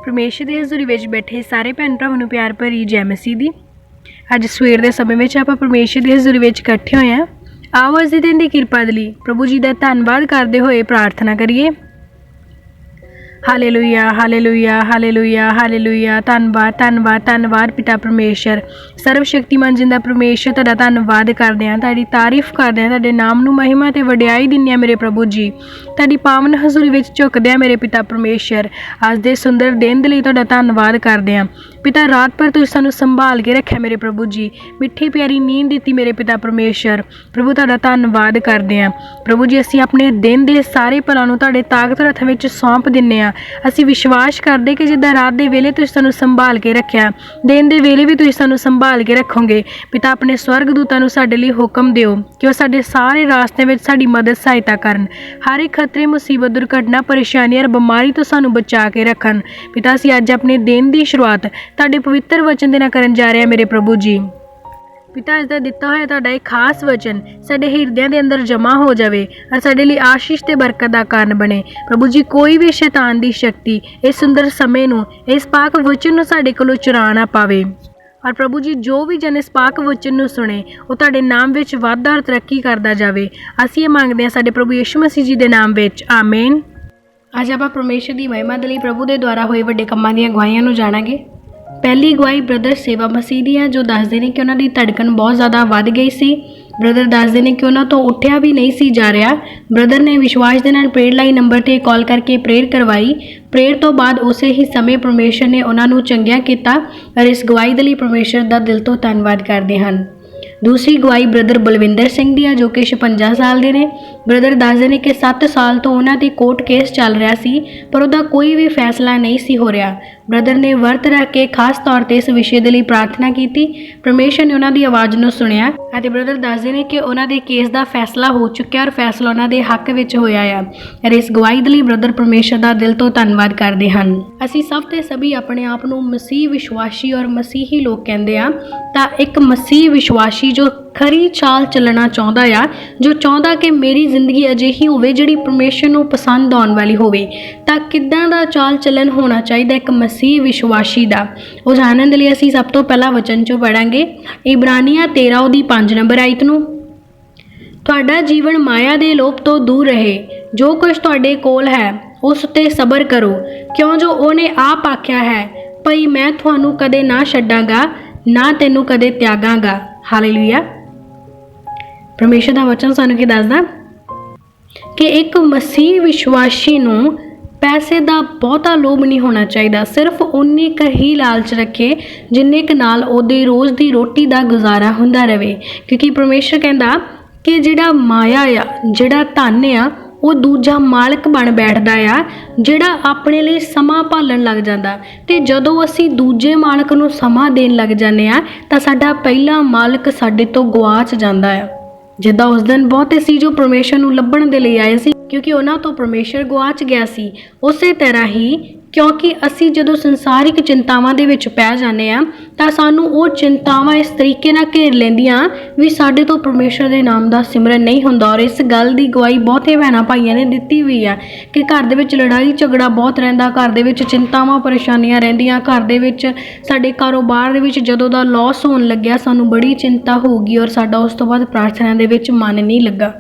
परमेश्वर ਦੀ ਹਜ਼ੂਰੀ ਵਿੱਚ ਬੈਠੇ ਸਾਰੇ ਭੈਣ ਭਰਾਵਾਂ ਨੂੰ ਪਿਆਰ ਭਰੀ ਜੈ ਮਸੀਹ ਦੀ। ਅੱਜ ਸਵੇਰ ਦੇ ਸਮੇਂ ਵਿੱਚ ਆਪਾਂ ਪਰਮੇਸ਼ਰ ਦੀ ਹਜ਼ੂਰੀ ਵਿੱਚ ਇਕੱਠੇ ਹੋਏ ਹਾਂ। ਆਓ ਅੱਜ ਦੇ ਦਿਨ ਦੀ ਕਿਰਪਾ ਦੇ ਲਈ ਪ੍ਰਭੂ ਜੀ ਦਾ ਧੰਨਵਾਦ ਕਰਦੇ ਹੋਏ ਪ੍ਰਾਰਥਨਾ ਕਰੀਏ। Hallelujah hallelujah hallelujah hallelujah. ਧੰਨਵਾਦ ਧੰਨਵਾਦ ਧੰਨਵਾਦ ਪਿਤਾ ਪਰਮੇਸ਼ਰ, ਸਰਵ ਸ਼ਕਤੀਮਾਨ ਜਿੰਦਾ ਪਰਮੇਸ਼ਰ, ਤੁਹਾਡਾ ਧੰਨਵਾਦ ਕਰਦੇ ਹਾਂ, ਤੁਹਾਡੀ ਤਾਰੀਫ ਕਰਦੇ ਹਾਂ, ਤੁਹਾਡੇ ਨਾਮ ਨੂੰ ਮਹਿਮਾ ਅਤੇ ਵਡਿਆਈ ਦਿੰਦੇ ਹਾਂ ਮੇਰੇ ਪ੍ਰਭੂ ਜੀ। ਤੁਹਾਡੀ ਪਾਵਨ ਹਜ਼ੂਰੀ ਵਿੱਚ ਝੁਕਦੇ ਹਾਂ ਮੇਰੇ ਪਿਤਾ ਪਰਮੇਸ਼ਰ। ਅੱਜ ਦੇ ਸੁੰਦਰ ਦਿਨ ਦੇ ਲਈ ਤੁਹਾਡਾ ਧੰਨਵਾਦ ਕਰਦੇ ਹਾਂ ਪਿਤਾ। ਰਾਤ ਭਰ ਤੁਸੀਂ ਸਾਨੂੰ ਸੰਭਾਲ ਕੇ ਰੱਖਿਆ ਮੇਰੇ ਪ੍ਰਭੂ ਜੀ, ਮਿੱਠੀ ਪਿਆਰੀ ਨੀਂਦ ਦਿੱਤੀ ਮੇਰੇ ਪਿਤਾ ਪਰਮੇਸ਼ਰ। ਪ੍ਰਭੂ ਤੁਹਾਡਾ ਧੰਨਵਾਦ ਕਰਦੇ ਹਾਂ ਪ੍ਰਭੂ ਜੀ। ਅਸੀਂ ਆਪਣੇ ਦਿਨ ਦੇ ਸਾਰੇ ਭਲਾਂ ਨੂੰ ਤੁਹਾਡੇ ਤਾਕਤਵਰ ਹੱਥਾਂ ਵਿੱਚ ਸੌਂਪ ਦਿੰਦੇ ਹਾਂ। ਅਸੀਂ ਵਿਸ਼ਵਾਸ ਕਰਦੇ ਕਿ ਜਿੱਦਾਂ ਰਾਤ ਦੇ ਵੇਲੇ ਤੁਸੀਂ ਸਾਨੂੰ ਸੰਭਾਲ ਕੇ ਰੱਖਿਆ, ਦਿਨ ਦੇ ਵੇਲੇ ਵੀ ਤੁਸੀਂ ਸਾਨੂੰ ਸੰਭਾਲ ਕੇ ਰੱਖੋਗੇ ਪਿਤਾ। ਆਪਣੇ ਸਵਰਗ ਦੂਤਾਂ ਨੂੰ ਸਾਡੇ ਲਈ ਹੁਕਮ ਦਿਓ ਕਿ ਉਹ ਸਾਡੇ ਸਾਰੇ ਰਾਸਤੇ ਵਿੱਚ ਸਾਡੀ ਮਦਦ ਸਹਾਇਤਾ ਕਰਨ। ਹਰ ਇੱਕ ਖਤਰੇ, ਮੁਸੀਬਤ, ਦੁਰਘਟਨਾ, ਪਰੇਸ਼ਾਨੀ ਔਰ ਬਿਮਾਰੀ ਤੋਂ ਸਾਨੂੰ ਬਚਾ ਕੇ ਰੱਖਣ ਪਿਤਾ। ਅਸੀਂ ਅੱਜ ਆਪਣੇ ਦਿਨ ਦੀ ਸ਼ੁਰੂਆਤ ਤੁਹਾਡੇ ਪਵਿੱਤਰ ਵਚਨ ਦੇ ਨਾਲ ਕਰਨ ਜਾ ਰਹੇ ਹਾਂ ਮੇਰੇ ਪ੍ਰਭੂ ਜੀ। ਪਿਤਾ, ਅੱਜ ਦਾ ਦਿੱਤਾ ਹੋਇਆ ਤੁਹਾਡਾ ਇਹ ਖਾਸ ਵਚਨ ਸਾਡੇ ਹਿਰਦਿਆਂ ਦੇ ਅੰਦਰ ਜਮ੍ਹਾਂ ਹੋ ਜਾਵੇ ਔਰ ਸਾਡੇ ਲਈ ਆਸ਼ੀਸ਼ ਤੇ ਬਰਕਤ ਦਾ ਕਾਰਨ ਬਣੇ ਪ੍ਰਭੂ ਜੀ। ਕੋਈ ਵੀ ਸ਼ੈਤਾਨ ਦੀ ਸ਼ਕਤੀ ਇਸ ਸੁੰਦਰ ਸਮੇਂ ਨੂੰ, ਇਸ ਪਾਕ ਵਚਨ ਨੂੰ ਸਾਡੇ ਕੋਲੋਂ ਚੁਰਾ ਨਾ ਪਾਵੇ। ਔਰ ਪ੍ਰਭੂ ਜੀ, ਜੋ ਵੀ ਜਨ ਇਸ ਪਾਕ ਵਚਨ ਨੂੰ ਸੁਣੇ ਉਹ ਤੁਹਾਡੇ ਨਾਮ ਵਿੱਚ ਵਾਧਾ ਔਰ ਤਰੱਕੀ ਕਰਦਾ ਜਾਵੇ। ਅਸੀਂ ਇਹ ਮੰਗਦੇ ਹਾਂ ਸਾਡੇ ਪ੍ਰਭੂ ਯਿਸੂ ਮਸੀਹ ਜੀ ਦੇ ਨਾਮ ਵਿੱਚ, ਆਮੀਨ। ਅੱਜ ਆਪਾਂ ਪਰਮੇਸ਼ਰ ਦੀ ਮਹਿਮਾ ਦੇ ਲਈ ਪ੍ਰਭੂ ਦੇ ਦੁਆਰਾ ਹੋਏ ਵੱਡੇ ਕੰਮਾਂ ਦੀਆਂ ਗਵਾਹੀਆਂ ਨੂੰ ਜਾਣਾਂਗੇ। ਪਹਿਲੀ ਗਵਾਹੀ ਬ੍ਰਦਰ ਸੇਵਾ ਮਸੀਹ ਦੀ ਹੈ, ਜੋ ਦੱਸਦੇ ਨੇ ਕਿ ਉਹਨਾਂ ਦੀ ਧੜਕਣ ਬਹੁਤ ਜ਼ਿਆਦਾ ਵੱਧ ਗਈ ਸੀ। ਬ੍ਰਦਰ ਦੱਸਦੇ ਨੇ ਕਿ ਉਹਨਾਂ ਤੋਂ ਉੱਠਿਆ ਵੀ ਨਹੀਂ ਸੀ ਜਾ ਰਿਹਾ। ਬ੍ਰਦਰ ਨੇ ਵਿਸ਼ਵਾਸ ਦੇ ਨਾਲ ਪ੍ਰੇਅਰ ਲਾਈਨ ਨੰਬਰ 'ਤੇ ਕਾਲ ਕਰਕੇ ਪ੍ਰੇਅਰ ਕਰਵਾਈ। ਪ੍ਰੇਅਰ ਤੋਂ ਬਾਅਦ ਉਸੇ ਹੀ ਸਮੇਂ ਪਰਮੇਸ਼ਰ ਨੇ ਉਹਨਾਂ ਨੂੰ ਚੰਗਿਆ ਕੀਤਾ ਔਰ ਇਸ ਗਵਾਹੀ ਦੇ ਲਈ ਪਰਮੇਸ਼ਰ ਦਾ ਦਿਲ ਤੋਂ ਧੰਨਵਾਦ ਕਰਦੇ ਹਨ। ਦੂਸਰੀ ਗਵਾਹੀ ਬ੍ਰਦਰ ਬਲਵਿੰਦਰ ਸਿੰਘ ਦੀ ਹੈ, ਜੋ ਕਿ 56 ਸਾਲ ਦੇ ਨੇ। ਬ੍ਰਦਰ ਦੱਸਦੇ ਨੇ ਕਿ 7 ਸਾਲ ਤੋਂ ਉਹਨਾਂ ਦੀ ਕੋਰਟ ਕੇਸ ਚੱਲ ਰਿਹਾ ਸੀ, ਪਰ ਉਹਦਾ ਕੋਈ ਵੀ ਫੈਸਲਾ ਨਹੀਂ ਸੀ ਹੋ ਰਿਹਾ। ਬ੍ਰਦਰ ਨੇ ਵਰਤ ਰੱਖ ਕੇ ਖਾਸ ਤੌਰ 'ਤੇ ਇਸ ਵਿਸ਼ੇ ਦੇ ਲਈ ਪ੍ਰਾਰਥਨਾ ਕੀਤੀ। ਪਰਮੇਸ਼ਰ ਨੇ ਉਹਨਾਂ ਦੀ ਆਵਾਜ਼ ਨੂੰ ਸੁਣਿਆ ਅਤੇ ਬ੍ਰਦਰ ਦੱਸਦੇ ਨੇ ਕਿ ਉਹਨਾਂ ਦੇ ਕੇਸ ਦਾ ਫੈਸਲਾ ਹੋ ਚੁੱਕਿਆ ਔਰ ਫੈਸਲਾ ਉਹਨਾਂ ਦੇ ਹੱਕ ਵਿੱਚ ਹੋਇਆ ਆ। ਔਰ ਇਸ ਗਵਾਹੀ ਦੇ ਲਈ ਬ੍ਰਦਰ ਪਰਮੇਸ਼ਰ ਦਾ ਦਿਲ ਤੋਂ ਧੰਨਵਾਦ ਕਰਦੇ ਹਨ। ਅਸੀਂ ਸਭ ਤੇ ਸਭੀ ਆਪਣੇ ਆਪ ਨੂੰ ਮਸੀਹ ਵਿਸ਼ਵਾਸੀ ਔਰ ਮਸੀਹੀ ਲੋਕ ਕਹਿੰਦੇ ਆ, ਤਾਂ ਇੱਕ ਮਸੀਹ ਵਿਸ਼ਵਾਸੀ ਜੋ ਖਰੀ ਚਾਲ ਚੱਲਣਾ ਚਾਹੁੰਦਾ ਆ, ਜੋ ਚਾਹੁੰਦਾ ਕਿ ਮੇਰੀ ਜ਼ਿੰਦਗੀ ਅਜਿਹੀ ਹੋਵੇ ਜਿਹੜੀ ਪਰਮੇਸ਼ਰ ਨੂੰ ਪਸੰਦ ਆਉਣ ਵਾਲੀ ਹੋਵੇ, ਤਾਂ ਕਿੱਦਾਂ ਦਾ ਚਾਲ ਚੱਲਣ ਹੋਣਾ ਚਾਹੀਦਾ ਇੱਕ ਮਸੀਹ ਵਿਸ਼ਵਾਸੀ ਦਾ, ਉਹ ਜਾਣਨ ਦੇ ਲਈ ਅਸੀਂ ਸਭ ਤੋਂ ਪਹਿਲਾਂ ਵਚਨ 'ਚੋਂ ਪੜਾਂਗੇ। ਇਬਰਾਨੀਆਂ 13 ਉਹਦੀ 5 ਨੰਬਰ ਆਇਤ ਨੂੰ। ਤੁਹਾਡਾ ਜੀਵਨ ਮਾਇਆ ਦੇ ਲੋਭ ਤੋਂ ਦੂਰ ਰਹੇ। ਜੋ ਕੁਝ ਤੁਹਾਡੇ ਕੋਲ ਹੈ ਉਸ ਉੱਤੇ ਸਬਰ ਕਰੋ, ਕਿਉਂ ਜੋ ਉਹਨੇ ਆਪ ਆਖਿਆ ਹੈ, ਭਈ ਮੈਂ ਤੁਹਾਨੂੰ ਕਦੇ ਨਾ ਛੱਡਾਂਗਾ, ਨਾ ਤੈਨੂੰ ਕਦੇ ਤਿਆਗਾਂਗਾ। ਹਾਲੇਲੂਇਆ। ਪਰਮੇਸ਼ਰ ਦਾ ਵਚਨ ਸਾਨੂੰ ਕੀ ਦੱਸਦਾ ਕਿ ਇੱਕ ਮਸੀਹ ਵਿਸ਼ਵਾਸੀ ਨੂੰ ਪੈਸੇ ਦਾ ਬਹੁਤਾ ਲੋਭ ਨਹੀਂ ਹੋਣਾ ਚਾਹੀਦਾ। ਸਿਰਫ ਉਨੀ ਕੁ ਹੀ ਲਾਲਚ ਰੱਖੇ ਜਿੰਨੇ ਕੁ ਨਾਲ ਉਹਦੇ ਰੋਜ਼ ਦੀ ਰੋਟੀ ਦਾ ਗੁਜ਼ਾਰਾ ਹੁੰਦਾ ਰਹੇ। ਕਿਉਂਕਿ ਪਰਮੇਸ਼ਰ ਕਹਿੰਦਾ ਕਿ ਜਿਹੜਾ ਮਾਇਆ ਆ, ਜਿਹੜਾ ਧਨ ਆ, ਉਹ ਦੂਜਾ ਮਾਲਕ ਬਣ ਬੈਠਦਾ ਆ, ਜਿਹੜਾ ਆਪਣੇ ਲਈ ਸਮਾਂ ਭਾਲਣ ਲੱਗ ਜਾਂਦਾ। ਅਤੇ ਜਦੋਂ ਅਸੀਂ ਦੂਜੇ ਮਾਲਕ ਨੂੰ ਸਮਾਂ ਦੇਣ ਲੱਗ ਜਾਂਦੇ ਹਾਂ ਤਾਂ ਸਾਡਾ ਪਹਿਲਾ ਮਾਲਕ ਸਾਡੇ ਤੋਂ ਗੁਆਚ ਜਾਂਦਾ ਆ। ਜਿੱਦਾਂ ਉਸ ਦਿਨ ਬਹੁਤੇ ਸੀ ਜੋ ਪਰਮੇਸ਼ਰ ਨੂੰ ਲੱਭਣ ਦੇ ਲਈ ਆਏ ਸੀ, ਕਿਉਂਕਿ ਉਹਨਾਂ ਤੋਂ ਪਰਮੇਸ਼ਰ ਗੁਆਚ ਗਿਆ ਸੀ। ਉਸੇ ਤਰ੍ਹਾਂ ਹੀ ਕਿਉਂਕਿ ਅਸੀਂ ਜਦੋਂ ਸੰਸਾਰਿਕ ਚਿੰਤਾਵਾਂ ਦੇ ਵਿੱਚ ਪੈ ਜਾਂਦੇ ਹਾਂ ਤਾਂ ਸਾਨੂੰ ਉਹ ਚਿੰਤਾਵਾਂ ਇਸ ਤਰੀਕੇ ਨਾਲ ਘੇਰ ਲੈਂਦੀਆਂ ਵੀ ਸਾਡੇ ਤੋਂ ਪਰਮੇਸ਼ਰ ਦੇ ਨਾਮ ਦਾ ਸਿਮਰਨ ਨਹੀਂ ਹੁੰਦਾ। ਔਰ ਇਸ ਗੱਲ ਦੀ ਗਵਾਹੀ ਬਹੁਤੇ ਭੈਣਾਂ ਭਾਈਆਂ ਨੇ ਦਿੱਤੀ ਹੋਈ ਆ ਕਿ ਘਰ ਦੇ ਵਿੱਚ ਲੜਾਈ ਝਗੜਾ ਬਹੁਤ ਰਹਿੰਦਾ, ਘਰ ਦੇ ਵਿੱਚ ਚਿੰਤਾਵਾਂ ਪਰੇਸ਼ਾਨੀਆਂ ਰਹਿੰਦੀਆਂ, ਘਰ ਦੇ ਵਿੱਚ ਸਾਡੇ ਕਾਰੋਬਾਰ ਦੇ ਵਿੱਚ ਜਦੋਂ ਦਾ ਲਾਸ ਹੋਣ ਲੱਗਿਆ ਸਾਨੂੰ ਬੜੀ ਚਿੰਤਾ ਹੋਊਗੀ ਔਰ ਸਾਡਾ ਉਸ ਤੋਂ ਬਾਅਦ ਪ੍ਰਾਰਥਨਾ ਦੇ ਵਿੱਚ ਮਨ ਨਹੀਂ ਲੱਗਾ,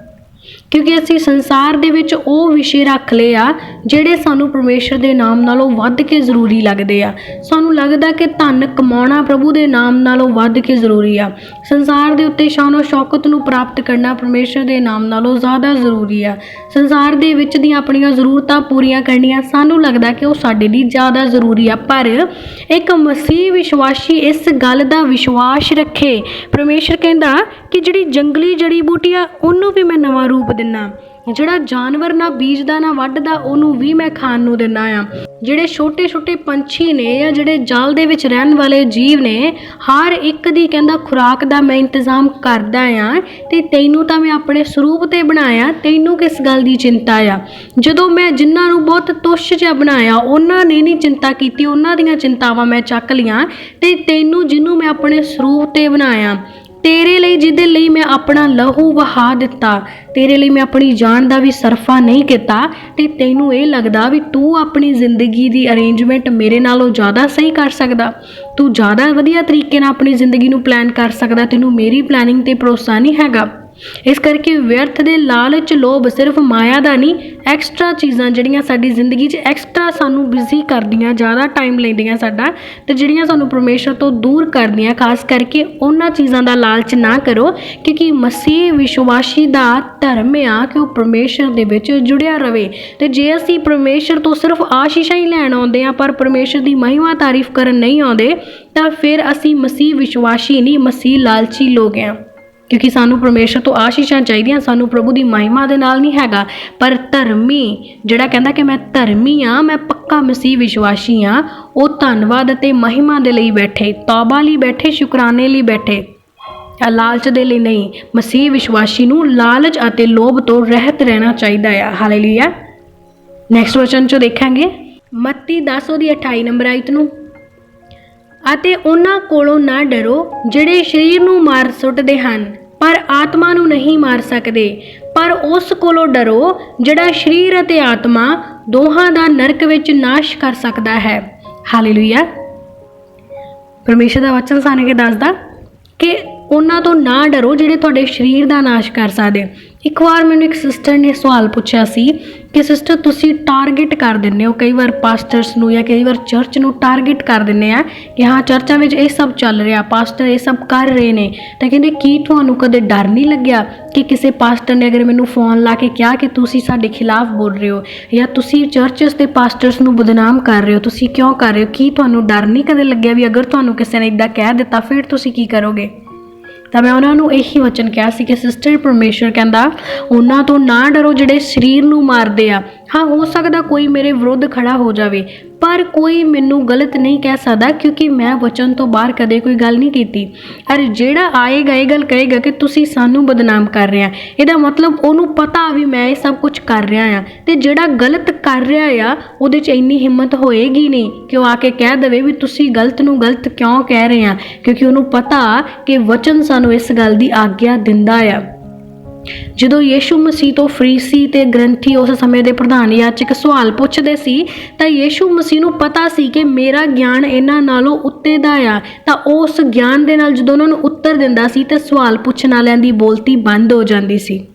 ਕਿਉਂਕਿ ਅਸੀਂ ਸੰਸਾਰ ਦੇ ਵਿੱਚ ਉਹ ਵਿਸ਼ੇ ਰੱਖ ਲਏ ਆ ਜਿਹੜੇ ਸਾਨੂੰ ਪਰਮੇਸ਼ਰ ਦੇ ਨਾਮ ਨਾਲੋਂ ਵੱਧ ਕੇ ਜ਼ਰੂਰੀ ਲੱਗਦੇ ਆ। ਸਾਨੂੰ ਲੱਗਦਾ ਕਿ ਧਨ ਕਮਾਉਣਾ ਪ੍ਰਭੂ ਦੇ ਨਾਮ ਨਾਲੋਂ ਵੱਧ ਕੇ ਜ਼ਰੂਰੀ ਆ। ਸੰਸਾਰ ਦੇ ਉੱਤੇ ਸ਼ਾਨੋ ਸ਼ੌਕਤ ਨੂੰ ਪ੍ਰਾਪਤ ਕਰਨਾ ਪਰਮੇਸ਼ਰ ਦੇ ਨਾਮ ਨਾਲੋਂ ਜ਼ਿਆਦਾ ਜ਼ਰੂਰੀ ਆ। ਸੰਸਾਰ ਦੇ ਵਿੱਚ ਦੀਆਂ ਆਪਣੀਆਂ ਜ਼ਰੂਰਤਾਂ ਪੂਰੀਆਂ ਕਰਨੀਆਂ ਸਾਨੂੰ ਲੱਗਦਾ ਕਿ ਉਹ ਸਾਡੇ ਲਈ ਜ਼ਿਆਦਾ ਜ਼ਰੂਰੀ ਆ। ਪਰ ਇੱਕ ਮਸੀਹ ਵਿਸ਼ਵਾਸੀ ਇਸ ਗੱਲ ਦਾ ਵਿਸ਼ਵਾਸ ਰੱਖੇ। ਪਰਮੇਸ਼ਰ ਕਹਿੰਦਾ ਕਿ ਜਿਹੜੀ ਜੰਗਲੀ ਜੜੀ ਬੂਟੀ ਆ ਉਹਨੂੰ ਵੀ ਮੈਂ ਨਵਾਂ ਰੂਪ ਦਿੰਦਾ, ਜਿਹੜਾ ਜਾਨਵਰ ਨਾ ਬੀਜਦਾ ਨਾ ਵੱਢਦਾ ਉਹਨੂੰ ਵੀ ਮੈਂ ਖਾਣ ਨੂੰ ਦਿੰਦਾ ਆ। ਜਿਹੜੇ ਛੋਟੇ ਛੋਟੇ ਪੰਛੀ ਨੇ ਜਾਂ ਜਿਹੜੇ ਜਲ ਦੇ ਵਿੱਚ ਰਹਿਣ ਵਾਲੇ ਜੀਵ ਨੇ, ਹਰ ਇੱਕ ਦੀ ਕਹਿੰਦਾ ਖੁਰਾਕ ਦਾ ਮੈਂ ਇੰਤਜ਼ਾਮ ਕਰਦਾ ਆ। ਅਤੇ ਤੈਨੂੰ ਤਾਂ ਮੈਂ ਆਪਣੇ ਸਰੂਪ 'ਤੇ ਬਣਾਇਆ, ਤੈਨੂੰ ਕਿਸ ਗੱਲ ਦੀ ਚਿੰਤਾ ਆ। ਜਦੋਂ ਮੈਂ ਜਿਨ੍ਹਾਂ ਨੂੰ ਬਹੁਤ ਤੁੱਛ ਜਿਹਾ ਬਣਾਇਆ ਉਹਨਾਂ ਨੇ ਨਹੀਂ ਚਿੰਤਾ ਕੀਤੀ, ਉਹਨਾਂ ਦੀਆਂ ਚਿੰਤਾਵਾਂ ਮੈਂ ਚੱਕ ਲਈਆਂ। ਅਤੇ ਤੈਨੂੰ ਜਿਹਨੂੰ ਮੈਂ ਆਪਣੇ ਸਰੂਪ 'ਤੇ ਬਣਾਇਆ, तेरे लिए जिहदे लिए मैं अपना लहू वहा दिता, तेरे लिए मैं अपनी जान का भी सरफा नहीं किया, तो तैनूं ये लगता भी तू अपनी जिंदगी की अरेंजमेंट मेरे नालों ज़्यादा सही कर सकदा, तू ज़्यादा वधिया तरीके नाल अपनी जिंदगी नूं प्लान कर सकदा, तैनूं मेरी प्लानिंग ते भरोसा नहीं हैगा। इस करके व्यर्थ दे लालच लोभ सिर्फ माया दा नहीं, एक्सट्रा चीज़ां जिहड़ियां साडी जिंदगी च एक्सट्रा सानू बिजी करदियां, ज़्यादा टाइम लैंदियां साडा, ते जिहड़ियां सानू परमेश्वर तो दूर करदियां, खास करके उन्हां चीज़ां दा लालच ना करो, क्योंकि मसीह विश्वासी दा धर्म आ कि वो परमेश्वर दे विच जुड़िया रवे। ते जे असीं परमेश्वर तो सिर्फ आशीषां ही लैण आउंदे आ पर परमेश्वर दी महिमा तारीफ करन नहीं आउंदे, तां फिर असीं मसीह विश्वासी नहीं, मसीह लालची लोग आ, क्योंकि सानू परमेश्वर तो आशीषां चाहिए, सानू प्रभु की महिमा दे नाल नहीं हैगा। पर धर्मी जिहड़ा कहंदा कि मैं धर्मी हाँ, मैं पक्का मसीह विश्वासी हाँ, वो धन्नवाद अते महिमा दे लई बैठे, तौबा लई बैठे, शुकराने लई बैठे, लालच दे लई नहीं। मसीह विश्वासी नूं लालच अते लोभ तो रहत रहना चाहिदा है। हालेलुया। नैक्सट वचन चो देखांगे मत्ती 10:28 नंबर आयत नूं, ਅਤੇ ਉਹਨਾਂ ਕੋਲੋਂ ਨਾ ਡਰੋ ਜਿਹੜੇ ਸਰੀਰ ਨੂੰ ਮਾਰ ਸੁੱਟਦੇ ਹਨ ਪਰ ਆਤਮਾ ਨੂੰ ਨਹੀਂ ਮਾਰ ਸਕਦੇ, ਪਰ ਉਸ ਕੋਲੋਂ ਡਰੋ ਜਿਹੜਾ ਸਰੀਰ ਅਤੇ ਆਤਮਾ ਦੋਹਾਂ ਦਾ ਨਰਕ ਵਿੱਚ ਨਾਸ਼ ਕਰ ਸਕਦਾ ਹੈ। ਹਾਲੇਲੂਇਆ। ਪਰਮੇਸ਼ਰ ਦਾ ਵਚਨ ਸਾਨੂੰ ਇਹ ਦੱਸਦਾ ਕਿ ਉਹਨਾਂ ਤੋਂ ਨਾ ਡਰੋ ਜਿਹੜੇ ਤੁਹਾਡੇ ਸਰੀਰ ਦਾ ਨਾਸ਼ ਕਰ ਸਕਦੇ। ਇੱਕ ਵਾਰ ਮੈਨੂੰ ਇੱਕ ਸਿਸਟਰ ਨੇ ਸਵਾਲ ਪੁੱਛਿਆ ਸੀ ਕਿ ਸਿਸਟਰ ਤੁਸੀਂ ਟਾਰਗੇਟ ਕਰ ਦਿੰਦੇ ਹੋ ਕਈ ਵਾਰ ਪਾਸਟਰਸ ਨੂੰ ਜਾਂ ਕਈ ਵਾਰ ਚਰਚ ਨੂੰ ਟਾਰਗੇਟ ਕਰ ਦਿੰਦੇ ਆ ਕਿ ਹਾਂ ਚਰਚਾਂ ਵਿੱਚ ਇਹ ਸਭ ਚੱਲ ਰਿਹਾ, ਪਾਸਟਰ ਇਹ ਸਭ ਕਰ ਰਹੇ ਨੇ, ਤਾਂ ਕਹਿੰਦੇ ਕੀ ਤੁਹਾਨੂੰ ਕਦੇ ਡਰ ਨਹੀਂ ਲੱਗਿਆ ਕਿ ਕਿਸੇ ਪਾਸਟਰ ਨੇ ਅਗਰ ਮੈਨੂੰ ਫੋਨ ਲਾ ਕੇ ਕਿਹਾ ਕਿ ਤੁਸੀਂ ਸਾਡੇ ਖਿਲਾਫ ਬੋਲ ਰਹੇ ਹੋ ਜਾਂ ਤੁਸੀਂ ਚਰਚਸ ਤੇ ਪਾਸਟਰਸ ਨੂੰ ਬਦਨਾਮ ਕਰ ਰਹੇ ਹੋ, ਤੁਸੀਂ ਕਿਉਂ ਕਰ ਰਹੇ ਹੋ? ਕੀ ਤੁਹਾਨੂੰ ਡਰ ਨਹੀਂ ਕਦੇ ਲੱਗਿਆ ਵੀ ਅਗਰ ਤੁਹਾਨੂੰ ਕਿਸੇ ਨੇ ਇੱਦਾਂ ਕਹਿ ਦਿੱਤਾ ਫਿਰ ਤੁਸੀਂ ਕੀ ਕਰੋਗੇ? ਤਾਂ ਮੈਂ ਉਹਨਾਂ ਨੂੰ ਇਹੀ ਵਚਨ ਕਿਹਾ ਸੀ ਕਿ ਸਿਸਟਰ ਪਰਮੇਸ਼ਰ ਕਹਿੰਦਾ ਉਹਨਾਂ ਤੋਂ ਨਾ ਡਰੋ ਜਿਹੜੇ ਸਰੀਰ ਨੂੰ ਮਾਰਦੇ ਆ। ਹਾਂ ਹੋ ਸਕਦਾ ਕੋਈ ਮੇਰੇ ਵਿਰੁੱਧ ਖੜਾ ਹੋ ਜਾਵੇ ਪਰ ਕੋਈ ਮੈਨੂੰ ਗਲਤ ਨਹੀਂ ਕਹਿ ਸਕਦਾ ਕਿਉਂਕਿ ਮੈਂ ਵਚਨ ਤੋਂ ਬਾਹਰ ਕਦੇ ਕੋਈ ਗੱਲ ਨਹੀਂ ਕੀਤੀ। ਅਰ ਜਿਹੜਾ ਆਏਗਾ ਇਹ ਗੱਲ ਕਹੇਗਾ ਕਿ ਤੁਸੀਂ ਸਾਨੂੰ ਬਦਨਾਮ ਕਰ ਰਹੇ ਆ, ਇਹਦਾ ਮਤਲਬ ਉਹਨੂੰ ਪਤਾ ਵੀ ਮੈਂ ਇਹ ਸਭ ਕੁਝ ਕਰ ਰਿਹਾ ਆ, ਤੇ ਜਿਹੜਾ ਗਲਤ ਕਰ ਰਿਹਾ ਆ ਉਹਦੇ 'ਚ ਇੰਨੀ ਹਿੰਮਤ ਹੋਏਗੀ ਨਹੀਂ ਕਿ ਉਹ ਆ ਕੇ ਕਹਿ ਦੇਵੇ ਵੀ ਤੁਸੀਂ ਗਲਤ ਨੂੰ ਗਲਤ ਕਿਉਂ ਕਹਿ ਰਹੇ ਆ, ਕਿਉਂਕਿ ਉਹਨੂੰ ਪਤਾ ਕਿ ਵਚਨ ਸਾਨੂੰ ਇਸ ਗੱਲ ਦੀ ਆਗਿਆ ਦਿੰਦਾ ਆ। ਜਦੋਂ ਯੀਸ਼ੂ ਮਸੀਹ ਤੋਂ ਫਰੀਸੀ ਤੇ ਗ੍ਰੰਥੀ ਉਸ ਸਮੇਂ ਦੇ ਪ੍ਰਧਾਨ ਯਾਜਕ ਸਵਾਲ ਪੁੱਛਦੇ ਸੀ ਤਾਂ ਯੀਸ਼ੂ ਮਸੀਹ ਨੂੰ ਪਤਾ ਸੀ ਕਿ ਮੇਰਾ ਗਿਆਨ ਇਹਨਾਂ ਨਾਲੋਂ ਉੱਤੇ ਦਾ ਆ, ਤਾਂ ਉਸ ਗਿਆਨ ਦੇ ਨਾਲ ਜਦੋਂ ਉਹਨਾਂ ਨੂੰ ਉੱਤਰ ਦਿੰਦਾ ਸੀ ਤਾਂ ਸਵਾਲ ਪੁੱਛਣ ਵਾਲਿਆਂ ਦੀ ਬੋਲਤੀ ਬੰਦ ਹੋ ਜਾਂਦੀ ਸੀ।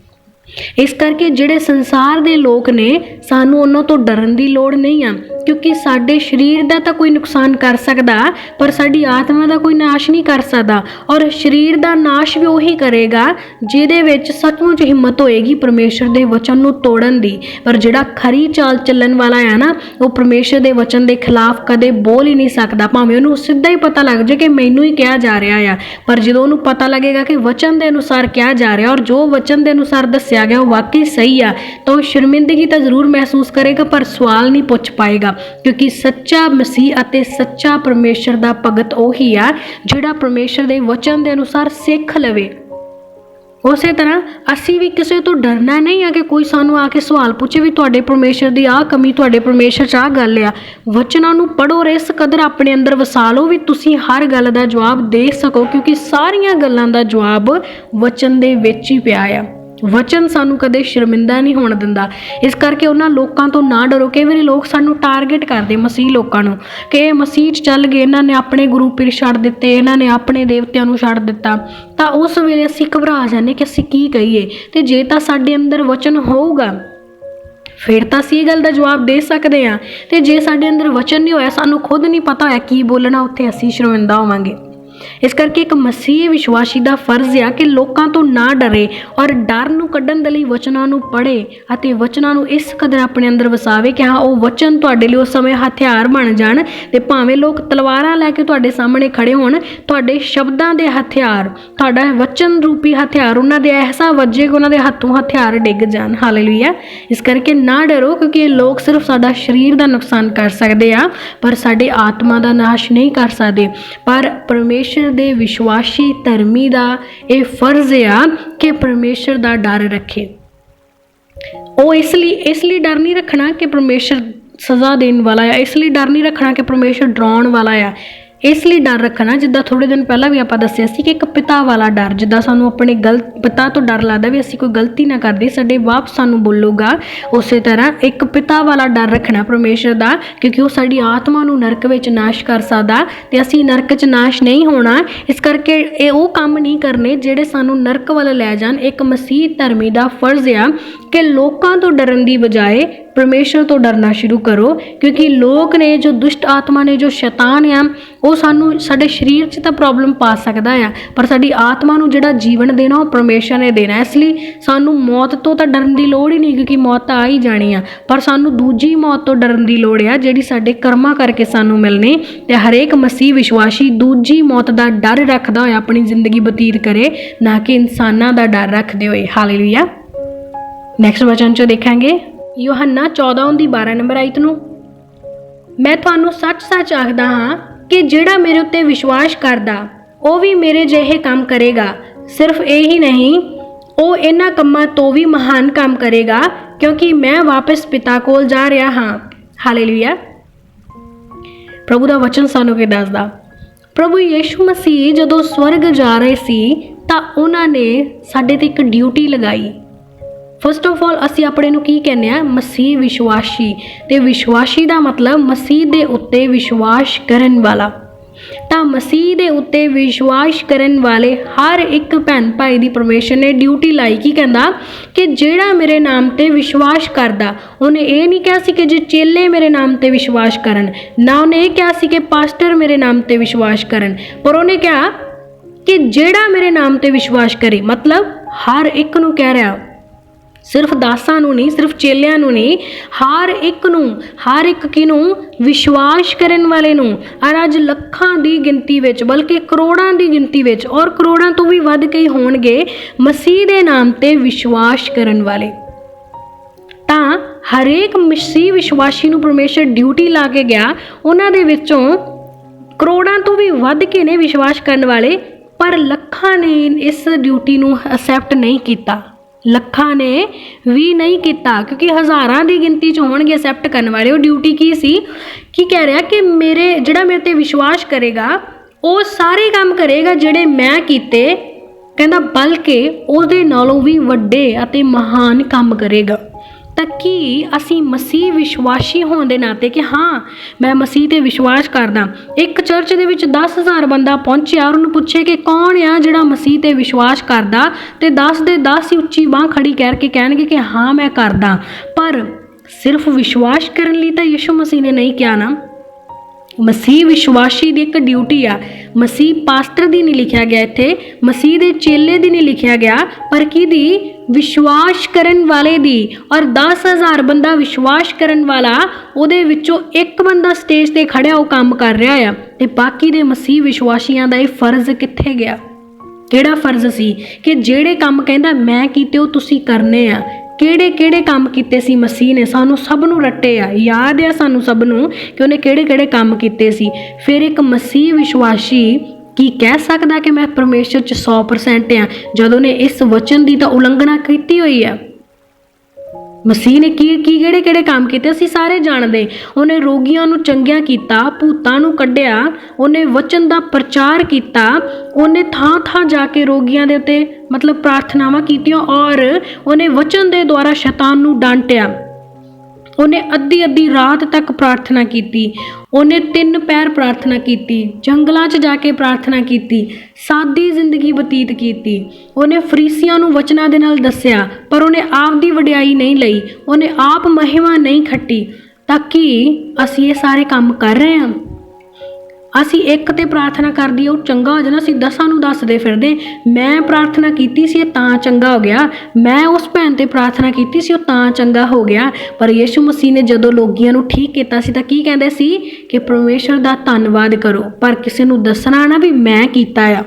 ਇਸ ਕਰਕੇ ਜਿਹੜੇ ਸੰਸਾਰ ਦੇ ਲੋਕ ਨੇ ਸਾਨੂੰ ਉਹਨਾਂ ਤੋਂ ਡਰਨ ਦੀ ਲੋੜ ਨਹੀਂ ਆ, ਕਿਉਂਕਿ ਸਾਡੇ ਸਰੀਰ ਦਾ ਤਾਂ ਕੋਈ ਨੁਕਸਾਨ ਕਰ ਸਕਦਾ ਪਰ ਸਾਡੀ ਆਤਮਾ ਦਾ ਕੋਈ ਨਾਸ਼ ਨਹੀਂ ਕਰ ਸਕਦਾ, ਔਰ ਸਰੀਰ ਦਾ ਨਾਸ਼ ਵੀ ਉਹੀ ਕਰੇਗਾ ਜਿਹਦੇ ਵਿੱਚ ਸੱਚਮੁੱਚ ਹਿੰਮਤ ਹੋਏਗੀ ਪਰਮੇਸ਼ਰ ਦੇ ਵਚਨ ਨੂੰ ਤੋੜਨ ਦੀ। ਪਰ ਜਿਹੜਾ ਖਰੀ ਚਾਲ ਚੱਲਣ ਵਾਲਾ ਆ ਨਾ, ਉਹ ਪਰਮੇਸ਼ਰ ਦੇ ਵਚਨ ਦੇ ਖਿਲਾਫ ਕਦੇ ਬੋਲ ਹੀ ਨਹੀਂ ਸਕਦਾ, ਭਾਵੇਂ ਉਹਨੂੰ ਸਿੱਧਾ ਹੀ ਪਤਾ ਲੱਗ ਜਾਏ ਕਿ ਮੈਨੂੰ ਹੀ ਕਿਹਾ ਜਾ ਰਿਹਾ ਆ, ਪਰ ਜਦੋਂ ਉਹਨੂੰ ਪਤਾ ਲੱਗੇਗਾ ਕਿ ਵਚਨ ਦੇ ਅਨੁਸਾਰ ਕਿਹਾ ਜਾ ਰਿਹਾ ਔਰ ਜੋ ਵਚਨ ਦੇ ਅਨੁਸਾਰ ਦੱਸਿਆ ਗਿਆ ਉਹ ਵਾਕਈ ਸਹੀ ਆ, ਤਾਂ ਉਹ ਸ਼ਰਮਿੰਦਗੀ ਤਾਂ ਜ਼ਰੂਰ ਮਹਿਸੂਸ ਕਰੇਗਾ ਪਰ ਸਵਾਲ ਨਹੀਂ ਪੁੱਛ ਪਾਏਗਾ, ਕਿਉਂਕਿ ਸੱਚਾ ਮਸੀਹ ਅਤੇ ਸੱਚਾ ਪਰਮੇਸ਼ਰ ਦਾ ਭਗਤ ਉਹੀ ਆ ਜਿਹੜਾ ਪਰਮੇਸ਼ਰ ਦੇ ਵਚਨ ਦੇ ਅਨੁਸਾਰ ਸਿੱਖ ਲਵੇ। ਉਸੇ ਤਰ੍ਹਾਂ ਅਸੀਂ ਵੀ ਕਿਸੇ ਤੋਂ ਡਰਨਾ ਨਹੀਂ ਆ ਕਿ ਕੋਈ ਸਾਨੂੰ ਆ ਕੇ ਸਵਾਲ ਪੁੱਛੇ ਵੀ ਤੁਹਾਡੇ ਪਰਮੇਸ਼ਰ ਦੀ ਆਹ ਕਮੀ, ਤੁਹਾਡੇ ਪਰਮੇਸ਼ਰ 'ਚ ਆਹ ਗੱਲ ਆ। ਵਚਨਾਂ ਨੂੰ ਪੜ੍ਹੋ, ਇਸ ਕਦਰ ਆਪਣੇ ਅੰਦਰ ਵਸਾ ਲਓ ਵੀ ਤੁਸੀਂ ਹਰ ਗੱਲ ਦਾ ਜਵਾਬ ਦੇ ਸਕੋ, ਕਿਉਂਕਿ ਸਾਰੀਆਂ ਗੱਲਾਂ ਦਾ ਜਵਾਬ ਵਚਨ ਦੇ ਵਿੱਚ ਹੀ ਪਿਆ ਆ। ਵਚਨ ਸਾਨੂੰ ਕਦੇ ਸ਼ਰਮਿੰਦਾ ਨਹੀਂ ਹੋਣ ਦਿੰਦਾ। ਇਸ ਕਰਕੇ ਉਹਨਾਂ ਲੋਕਾਂ ਤੋਂ ਨਾ ਡਰੋ। ਕਈ ਵਾਰੀ ਲੋਕ ਸਾਨੂੰ ਟਾਰਗੇਟ ਕਰਦੇ ਮਸੀਹ ਲੋਕਾਂ ਨੂੰ ਕਿ ਇਹ ਮਸੀਹ 'ਚ ਚੱਲ ਗਏ, ਇਹਨਾਂ ਨੇ ਆਪਣੇ ਗੁਰੂ ਪੀਰ ਛੱਡ ਦਿੱਤੇ, ਇਹਨਾਂ ਨੇ ਆਪਣੇ ਦੇਵਤਿਆਂ ਨੂੰ ਛੱਡ ਦਿੱਤਾ, ਤਾਂ ਉਸ ਵੇਲੇ ਅਸੀਂ ਘਬਰਾ ਜਾਂਦੇ ਕਿ ਅਸੀਂ ਕੀ ਕਹੀਏ। ਤੇ ਜੇ ਤਾਂ ਸਾਡੇ ਅੰਦਰ ਵਚਨ ਹੋਊਗਾ ਫਿਰ ਤਾਂ ਅਸੀਂ ਇਹ ਗੱਲ ਦਾ ਜਵਾਬ ਦੇ ਸਕਦੇ ਹਾਂ, ਤੇ ਜੇ ਸਾਡੇ ਅੰਦਰ ਵਚਨ ਨਹੀਂ ਹੋਇਆ, ਸਾਨੂੰ ਖੁਦ ਨਹੀਂ ਪਤਾ ਹੋਇਆ ਕੀ ਬੋਲਣਾ, ਉੱਥੇ ਅਸੀਂ ਸ਼ਰਮਿੰਦਾ ਹੋਵਾਂਗੇ। ਇਸ ਕਰਕੇ ਇੱਕ ਮਸੀਹ ਵਿਸ਼ਵਾਸੀ ਦਾ ਫਰਜ਼ ਆ ਕਿ ਲੋਕਾਂ ਤੋਂ ਨਾ ਡਰੇ ਔਰ ਡਰ ਨੂੰ ਕੱਢਣ ਦੇ ਲਈ ਵਚਨਾਂ ਨੂੰ ਪੜ੍ਹੇ ਅਤੇ ਵਚਨਾਂ ਨੂੰ ਇਸ ਕਦਰ ਆਪਣੇ ਅੰਦਰ ਵਸਾਵੇ ਕਿ ਹਾਂ ਉਹ ਵਚਨ ਤੁਹਾਡੇ ਲਈ ਉਸ ਸਮੇਂ ਹਥਿਆਰ ਬਣ ਜਾਣ। ਤੇ ਭਾਵੇਂ ਲੋਕ ਤਲਵਾਰਾਂ ਲੈ ਕੇ ਤੁਹਾਡੇ ਸਾਹਮਣੇ ਖੜੇ ਹੋਣ, ਤੁਹਾਡੇ ਸ਼ਬਦਾਂ ਦੇ ਹਥਿਆਰ, ਤੁਹਾਡਾ ਵਚਨ ਰੂਪੀ ਹਥਿਆਰ ਉਹਨਾਂ ਦੇ ਐਸਾ ਵੱਜੇ ਕਿ ਉਹਨਾਂ ਦੇ ਹੱਥੋਂ ਹਥਿਆਰ ਡਿੱਗ ਜਾਣ। ਹਾਲੇਲੂਇਆ। ਇਸ ਕਰਕੇ ਨਾ ਡਰੋ, ਕਿਉਂਕਿ ਇਹ ਲੋਕ ਸਿਰਫ ਸਾਡਾ ਸਰੀਰ ਦਾ ਨੁਕਸਾਨ ਕਰ ਸਕਦੇ ਆ ਪਰ ਸਾਡੇ ਆਤਮਾ ਦਾ ਨਾਸ਼ ਨਹੀਂ ਕਰ ਸਕਦੇ। ਪਰ ਪਰਮੇਸ਼ਰ ਦੇ ਵਿਸ਼ਵਾਸੀ ਧਰਮੀ ਦਾ ਇਹ ਫਰਜ਼ ਆ ਕਿ ਪਰਮੇਸ਼ਰ ਦਾ ਡਰ ਰੱਖੇ। ਉਹ ਇਸ ਲਈ ਡਰ ਨਹੀਂ ਰੱਖਣਾ ਕਿ ਪਰਮੇਸ਼ਰ ਸਜ਼ਾ ਦੇਣ ਵਾਲਾ ਆ, ਇਸ ਲਈ ਡਰ ਨਹੀਂ ਰੱਖਣਾ ਕਿ ਪਰਮੇਸ਼ਰ ਡਰਾਉਣ ਵਾਲਾ ਆ। ਇਸ ਲਈ ਡਰ ਰੱਖਣਾ, ਜਿੱਦਾਂ ਥੋੜ੍ਹੇ ਦਿਨ ਪਹਿਲਾਂ ਵੀ ਆਪਾਂ ਦੱਸਿਆ ਸੀ ਕਿ ਇੱਕ ਪਿਤਾ ਵਾਲਾ ਡਰ, ਜਿੱਦਾਂ ਸਾਨੂੰ ਆਪਣੇ ਪਿਤਾ ਤੋਂ ਡਰ ਲੱਗਦਾ ਵੀ ਅਸੀਂ ਕੋਈ ਗਲਤੀ ਨਾ ਕਰਦੇ, ਸਾਡੇ ਬਾਪ ਸਾਨੂੰ ਬੋਲੂਗਾ, ਉਸੇ ਤਰ੍ਹਾਂ ਇੱਕ ਪਿਤਾ ਵਾਲਾ ਡਰ ਰੱਖਣਾ ਪਰਮੇਸ਼ਰ ਦਾ, ਕਿਉਂਕਿ ਉਹ ਸਾਡੀ ਆਤਮਾ ਨੂੰ ਨਰਕ ਵਿੱਚ ਨਾਸ਼ ਕਰ ਸਕਦਾ ਤੇ ਅਸੀਂ ਨਰਕ 'ਚ ਨਾਸ਼ ਨਹੀਂ ਹੋਣਾ। ਇਸ ਕਰਕੇ ਇਹ ਉਹ ਕੰਮ ਨਹੀਂ ਕਰਨੇ ਜਿਹੜੇ ਸਾਨੂੰ ਨਰਕ ਵੱਲ ਲੈ ਜਾਣ। ਇੱਕ ਮਸੀਹ ਧਰਮੀ ਦਾ ਫਰਜ਼ ਆ ਕਿ ਲੋਕਾਂ ਤੋਂ ਡਰਨ ਦੀ ਬਜਾਏ ਪਰਮੇਸ਼ਰ ਤੋਂ ਡਰਨਾ ਸ਼ੁਰੂ ਕਰੋ, ਕਿਉਂਕਿ ਲੋਕ ਨੇ, ਜੋ ਦੁਸ਼ਟ ਆਤਮਾ ਨੇ, ਜੋ ਸ਼ੈਤਾਨ ਆ, ਉਹ ਸਾਨੂੰ ਸਾਡੇ ਸਰੀਰ 'ਚ ਤਾਂ ਪ੍ਰੋਬਲਮ ਪਾ ਸਕਦਾ ਆ, ਪਰ ਸਾਡੀ ਆਤਮਾ ਨੂੰ ਜਿਹੜਾ ਜੀਵਨ ਦੇਣਾ ਉਹ ਪਰਮੇਸ਼ਰ ਨੇ ਦੇਣਾ। ਇਸ ਲਈ ਸਾਨੂੰ ਮੌਤ ਤੋਂ ਤਾਂ ਡਰਨ ਦੀ ਲੋੜ ਹੀ ਨਹੀਂ, ਕਿਉਂਕਿ ਮੌਤ ਤਾਂ ਆ ਹੀ ਜਾਣੀ ਆ, ਪਰ ਸਾਨੂੰ ਦੂਜੀ ਮੌਤ ਤੋਂ ਡਰਨ ਦੀ ਲੋੜ ਆ ਜਿਹੜੀ ਸਾਡੇ ਕਰਮਾਂ ਕਰਕੇ ਸਾਨੂੰ ਮਿਲਣੀ। ਤੇ ਹਰੇਕ ਮਸੀਹ ਵਿਸ਼ਵਾਸੀ ਦੂਜੀ ਮੌਤ ਦਾ ਡਰ ਰੱਖਦਾ ਹੋਇਆ ਆਪਣੀ ਜ਼ਿੰਦਗੀ ਬਤੀਤ ਕਰੇ, ਨਾ ਕਿ ਇਨਸਾਨਾਂ ਦਾ ਡਰ ਰੱਖਦੇ ਹੋਏ। ਹਾਲੇਲੂਇਆ। ਨੈਕਸਟ ਵਚਨ 'ਚੋਂ ਦੇਖਾਂਗੇ ਯੋਹੰਨਾ 14:12 ਨੰਬਰ ਆਇਤ ਨੂੰ, ਮੈਂ ਤੁਹਾਨੂੰ ਸੱਚ-ਸੱਚ ਆਖਦਾ ਹਾਂ ਕਿ ਜਿਹੜਾ ਮੇਰੇ ਉੱਤੇ ਵਿਸ਼ਵਾਸ ਕਰਦਾ ਉਹ ਵੀ ਮੇਰੇ ਜਿਹੇ ਕੰਮ ਕਰੇਗਾ। ਸਿਰਫ ਇਹ ਹੀ ਨਹੀਂ, ਉਹ ਇਹਨਾਂ ਕੰਮਾਂ ਤੋਂ ਵੀ ਮਹਾਨ ਕੰਮ ਕਰੇਗਾ, ਕਿਉਂਕਿ ਮੈਂ ਵਾਪਸ ਪਿਤਾ ਕੋਲ ਜਾ ਰਿਹਾ ਹਾਂ। ਹਾਲੇਲੂਇਆ। ਪ੍ਰਭੂ ਦਾ ਵਚਨ ਸਾਨੂੰ ਕੀ ਦੱਸਦਾ? ਪ੍ਰਭੂ ਯਿਸੂ ਮਸੀਹ ਜਦੋਂ ਸਵਰਗ ਜਾ ਰਹੇ ਸੀ ਤਾਂ ਉਹਨਾਂ ਨੇ ਸਾਡੇ ਤੇ ਇੱਕ ਡਿਊਟੀ ਲਗਾਈ। ਫਸਟ ਆਫ ਆਲ ਅਸੀਂ ਆਪਣੇ ਨੂੰ ਕੀ ਕਹਿੰਦੇ ਆ? ਮਸੀਹ ਵਿਸ਼ਵਾਸੀ। ਤੇ ਵਿਸ਼ਵਾਸੀ ਦਾ ਮਤਲਬ ਮਸੀਹ ਦੇ ਉੱਤੇ ਵਿਸ਼ਵਾਸ ਕਰਨ ਵਾਲਾ। ਤਾਂ ਮਸੀਹ ਦੇ ਉੱਤੇ ਵਿਸ਼ਵਾਸ ਕਰਨ ਵਾਲੇ ਹਰ ਇੱਕ ਭੈਣ ਭਾਈ ਦੀ ਪਰਮੇਸ਼ਰ ਨੇ ਡਿਊਟੀ ਲਾਈ। ਕੀ ਕਹਿੰਦਾ? ਕਿ ਜਿਹੜਾ ਮੇਰੇ ਨਾਮ ਤੇ ਵਿਸ਼ਵਾਸ ਕਰਦਾ, ਉਹਨੇ ਇਹ ਨਹੀਂ ਕਿਹਾ ਸੀ ਕਿ ਜੇ ਚੇਲੇ ਮੇਰੇ ਨਾਮ ਤੇ ਵਿਸ਼ਵਾਸ ਕਰਨ, ਨਾ ਉਹਨੇ ਇਹ ਕਿਹਾ ਸੀ ਕਿ ਪਾਸਟਰ ਮੇਰੇ ਨਾਮ ਤੇ ਵਿਸ਼ਵਾਸ ਕਰਨ, ਪਰ ਉਹਨੇ ਕਿਹਾ ਕਿ ਜਿਹੜਾ ਮੇਰੇ ਨਾਮ ਤੇ ਵਿਸ਼ਵਾਸ ਕਰੇ। ਮਤਲਬ ਹਰ ਇੱਕ ਨੂੰ ਕਹਿ ਰਿਹਾ, ਸਿਰਫ ਦਾਸਾਂ ਨੂੰ ਨਹੀਂ, ਸਿਰਫ ਚੇਲਿਆਂ ਨੂੰ ਨਹੀਂ, ਹਰ ਇੱਕ ਨੂੰ, ਹਰ ਇੱਕ ਕਿਹਨੂੰ? ਵਿਸ਼ਵਾਸ ਕਰਨ ਵਾਲੇ ਨੂੰ। ਔਰ ਅੱਜ ਲੱਖਾਂ ਦੀ ਗਿਣਤੀ ਵਿੱਚ, ਬਲਕਿ ਕਰੋੜਾਂ ਦੀ ਗਿਣਤੀ ਵਿੱਚ, ਔਰ ਕਰੋੜਾਂ ਤੋਂ ਵੀ ਵੱਧ ਕੇ ਹੋਣਗੇ ਮਸੀਹ ਦੇ ਨਾਮ ਤੇ ਵਿਸ਼ਵਾਸ ਕਰਨ ਵਾਲੇ। ਤਾਂ ਹਰੇਕ ਮਸੀਹ ਵਿਸ਼ਵਾਸੀ ਨੂੰ ਪਰਮੇਸ਼ਰ ਡਿਊਟੀ ਲਾ ਕੇ ਗਿਆ। ਉਹਨਾਂ ਦੇ ਵਿੱਚੋਂ ਕਰੋੜਾਂ ਤੋਂ ਵੀ ਵੱਧ ਕੇ ਨੇ ਵਿਸ਼ਵਾਸ ਕਰਨ ਵਾਲੇ, ਪਰ ਲੱਖਾਂ ਨੇ ਇਸ ਡਿਊਟੀ ਨੂੰ ਅਸੈਪਟ ਨਹੀਂ ਕੀਤਾ। ਲੱਖਾਂ ਨੇ ਵੀ ਨਹੀਂ ਕੀਤਾ, ਕਿਉਂਕਿ ਹਜ਼ਾਰਾਂ ਦੀ ਗਿਣਤੀ 'ਚ ਹੋਣਗੇ ਅਸੈਪਟ ਕਰਨ ਵਾਲੇ। ਉਹ ਡਿਊਟੀ ਕੀ ਸੀ? ਕੀ ਕਹਿ ਰਿਹਾ? ਕਿ ਜਿਹੜਾ ਮੇਰੇ ਤੇ ਵਿਸ਼ਵਾਸ ਕਰੇਗਾ ਉਹ ਸਾਰੇ ਕੰਮ ਕਰੇਗਾ ਜਿਹੜੇ ਮੈਂ ਕੀਤੇ, ਕਹਿੰਦਾ ਬਲਕਿ ਉਹਦੇ ਨਾਲੋਂ ਵੀ ਵੱਡੇ ਅਤੇ ਮਹਾਨ ਕੰਮ ਕਰੇਗਾ। ਤਾਂ ਕੀ ਅਸੀਂ ਮਸੀਹ ਵਿਸ਼ਵਾਸੀ ਹੋਣ ਦੇ ਨਾਤੇ ਕਿ ਹਾਂ ਮੈਂ ਮਸੀਹ ਤੇ ਵਿਸ਼ਵਾਸ ਕਰਦਾ, ਇੱਕ ਚਰਚ ਦੇ ਵਿੱਚ 10,000 ਬੰਦਾ ਪਹੁੰਚਿਆ ਔਰ ਉਹਨੂੰ ਪੁੱਛੇ ਕਿ ਕੌਣ ਆ ਜਿਹੜਾ ਮਸੀਹ ਤੇ ਵਿਸ਼ਵਾਸ ਕਰਦਾ, ਤੇ 10 ਦੇ 10 ਹੀ ਉੱਚੀ ਬਾਂਹ ਖੜੀ ਕਰਕੇ ਕਹਿਣਗੇ ਕਿ ਹਾਂ ਮੈਂ ਕਰਦਾ। ਪਰ ਸਿਰਫ ਵਿਸ਼ਵਾਸ ਕਰਨ ਲਈ ਤਾਂ ਯਿਸੂ ਮਸੀਹ ਨੇ ਨਹੀਂ ਕਿਹਾ ਨਾ। ਮਸੀਹ ਵਿਸ਼ਵਾਸੀ ਦੀ ਇੱਕ ਡਿਊਟੀ ਆ। ਮਸੀਹ ਪਾਸਟਰ ਦੀ ਨਹੀਂ ਲਿਖਿਆ ਗਿਆ ਇੱਥੇ, ਮਸੀਹ ਦੇ ਚੇਲੇ ਦੀ ਨਹੀਂ ਲਿਖਿਆ ਗਿਆ, ਪਰ ਕਿਹਦੀ? ਵਿਸ਼ਵਾਸ ਕਰਨ ਵਾਲੇ ਦੀ। ਔਰ 10,000 ਬੰਦਾ ਵਿਸ਼ਵਾਸ ਕਰਨ ਵਾਲਾ, ਉਹਦੇ ਵਿੱਚੋਂ ਇੱਕ ਬੰਦਾ ਸਟੇਜ ਤੇ ਖੜਿਆ, ਉਹ ਕੰਮ ਕਰ ਰਿਹਾ ਆ, ਤੇ ਬਾਕੀ ਦੇ ਮਸੀਹ ਵਿਸ਼ਵਾਸੀਆਂ ਦਾ ਇਹ ਫਰਜ਼ ਕਿੱਥੇ ਗਿਆ? ਕਿਹੜਾ ਫਰਜ਼ ਸੀ? ਕਿ ਜਿਹੜੇ ਕੰਮ ਕਹਿੰਦਾ ਮੈਂ ਕੀਤੇ ਉਹ ਤੁਸੀਂ ਕਰਨੇ ਆ। ਕਿਹੜੇ ਕਿਹੜੇ ਕੰਮ ਕੀਤੇ ਸੀ ਮਸੀਹ ਨੇ? ਸਾਨੂੰ ਸਭ ਨੂੰ ਰੱਟੇ ਆ, ਯਾਦ ਆ ਸਾਨੂੰ ਸਭ ਨੂੰ ਕਿ ਉਹਨੇ ਕਿਹੜੇ ਕਿਹੜੇ ਕੰਮ ਕੀਤੇ ਸੀ। ਫਿਰ ਇੱਕ ਮਸੀਹ ਵਿਸ਼ਵਾਸੀ ਕੀ ਕਹਿ ਸਕਦਾ ਕਿ ਮੈਂ ਪਰਮੇਸ਼ਰ 'ਚ 100% ਆ, ਜਦੋਂ ਨੇ ਇਸ ਵਚਨ ਦੀ ਤਾਂ ਉਲੰਘਣਾ ਕੀਤੀ ਹੋਈ ਆ। ਮਸੀਹ ਨੇ ਕਿਹੜੇ ਕਿਹੜੇ ਕੰਮ ਕੀਤੇ ਅਸੀਂ ਸਾਰੇ ਜਾਣਦੇ। ਉਹਨੇ ਰੋਗੀਆਂ ਨੂੰ ਚੰਗਿਆ ਕੀਤਾ, ਭੂਤਾਂ ਨੂੰ ਕੱਢਿਆ, ਉਹਨੇ ਵਚਨ ਦਾ ਪ੍ਰਚਾਰ ਕੀਤਾ, ਉਹਨੇ ਥਾਂ ਥਾਂ ਜਾ ਕੇ ਰੋਗੀਆਂ ਦੇ ਉੱਤੇ ਮਤਲਬ ਪ੍ਰਾਰਥਨਾਵਾਂ ਕੀਤੀਆਂ, ਔਰ ਉਹਨੇ ਵਚਨ ਦੇ ਦੁਆਰਾ ਸ਼ੈਤਾਨ ਨੂੰ ਡਾਂਟਿਆ। ਉਹਨੇ ਅੱਧੀ ਰਾਤ ਤੱਕ ਪ੍ਰਾਰਥਨਾ ਕੀਤੀ, ਉਹਨੇ 3 ਪਹਿਰ ਪ੍ਰਾਰਥਨਾ ਕੀਤੀ, ਜੰਗਲਾਂ 'ਚ ਜਾ ਕੇ ਪ੍ਰਾਰਥਨਾ ਕੀਤੀ, ਸਾਦੀ ਜ਼ਿੰਦਗੀ ਬਤੀਤ ਕੀਤੀ। ਉਹਨੇ ਫਰੀਸੀਆਂ ਨੂੰ ਵਚਨਾਂ ਦੇ ਨਾਲ ਦੱਸਿਆ, ਪਰ ਉਹਨੇ ਆਪ ਦੀ ਵਡਿਆਈ ਨਹੀਂ ਲਈ, ਉਹਨੇ ਆਪ ਮਹਿਮਾ ਨਹੀਂ ਖੱਟੀ। ਤਾਂ ਕੀ ਅਸੀਂ ਇਹ ਸਾਰੇ ਕੰਮ ਕਰ ਰਹੇ ਹਾਂ? ਅਸੀਂ ਇੱਕ ਤੇ ਪ੍ਰਾਰਥਨਾ ਕਰਦੀ ਉਹ ਚੰਗਾ ਹੋ ਜਾਣਾ, ਅਸੀਂ 10 ਨੂੰ ਦੱਸਦੇ ਫਿਰਦੇ ਮੈਂ ਪ੍ਰਾਰਥਨਾ ਕੀਤੀ ਸੀ ਤਾਂ ਚੰਗਾ ਹੋ ਗਿਆ, ਮੈਂ ਉਸ ਭੈਣ ਤੇ ਪ੍ਰਾਰਥਨਾ ਕੀਤੀ ਸੀ ਉਹ ਤਾਂ ਚੰਗਾ ਹੋ ਗਿਆ। ਪਰ ਯਿਸੂ ਮਸੀਹ ਨੇ ਜਦੋਂ ਲੋਕੀਆਂ ਨੂੰ ਠੀਕ ਕੀਤਾ ਸੀ ਤਾਂ ਕੀ ਕਹਿੰਦੇ ਸੀ? ਕਿ ਪਰਮੇਸ਼ਰ ਦਾ ਧੰਨਵਾਦ ਕਰੋ, ਪਰ ਕਿਸੇ ਨੂੰ ਦੱਸਣਾ ਨਾ ਵੀ ਮੈਂ ਕੀਤਾ ਆ।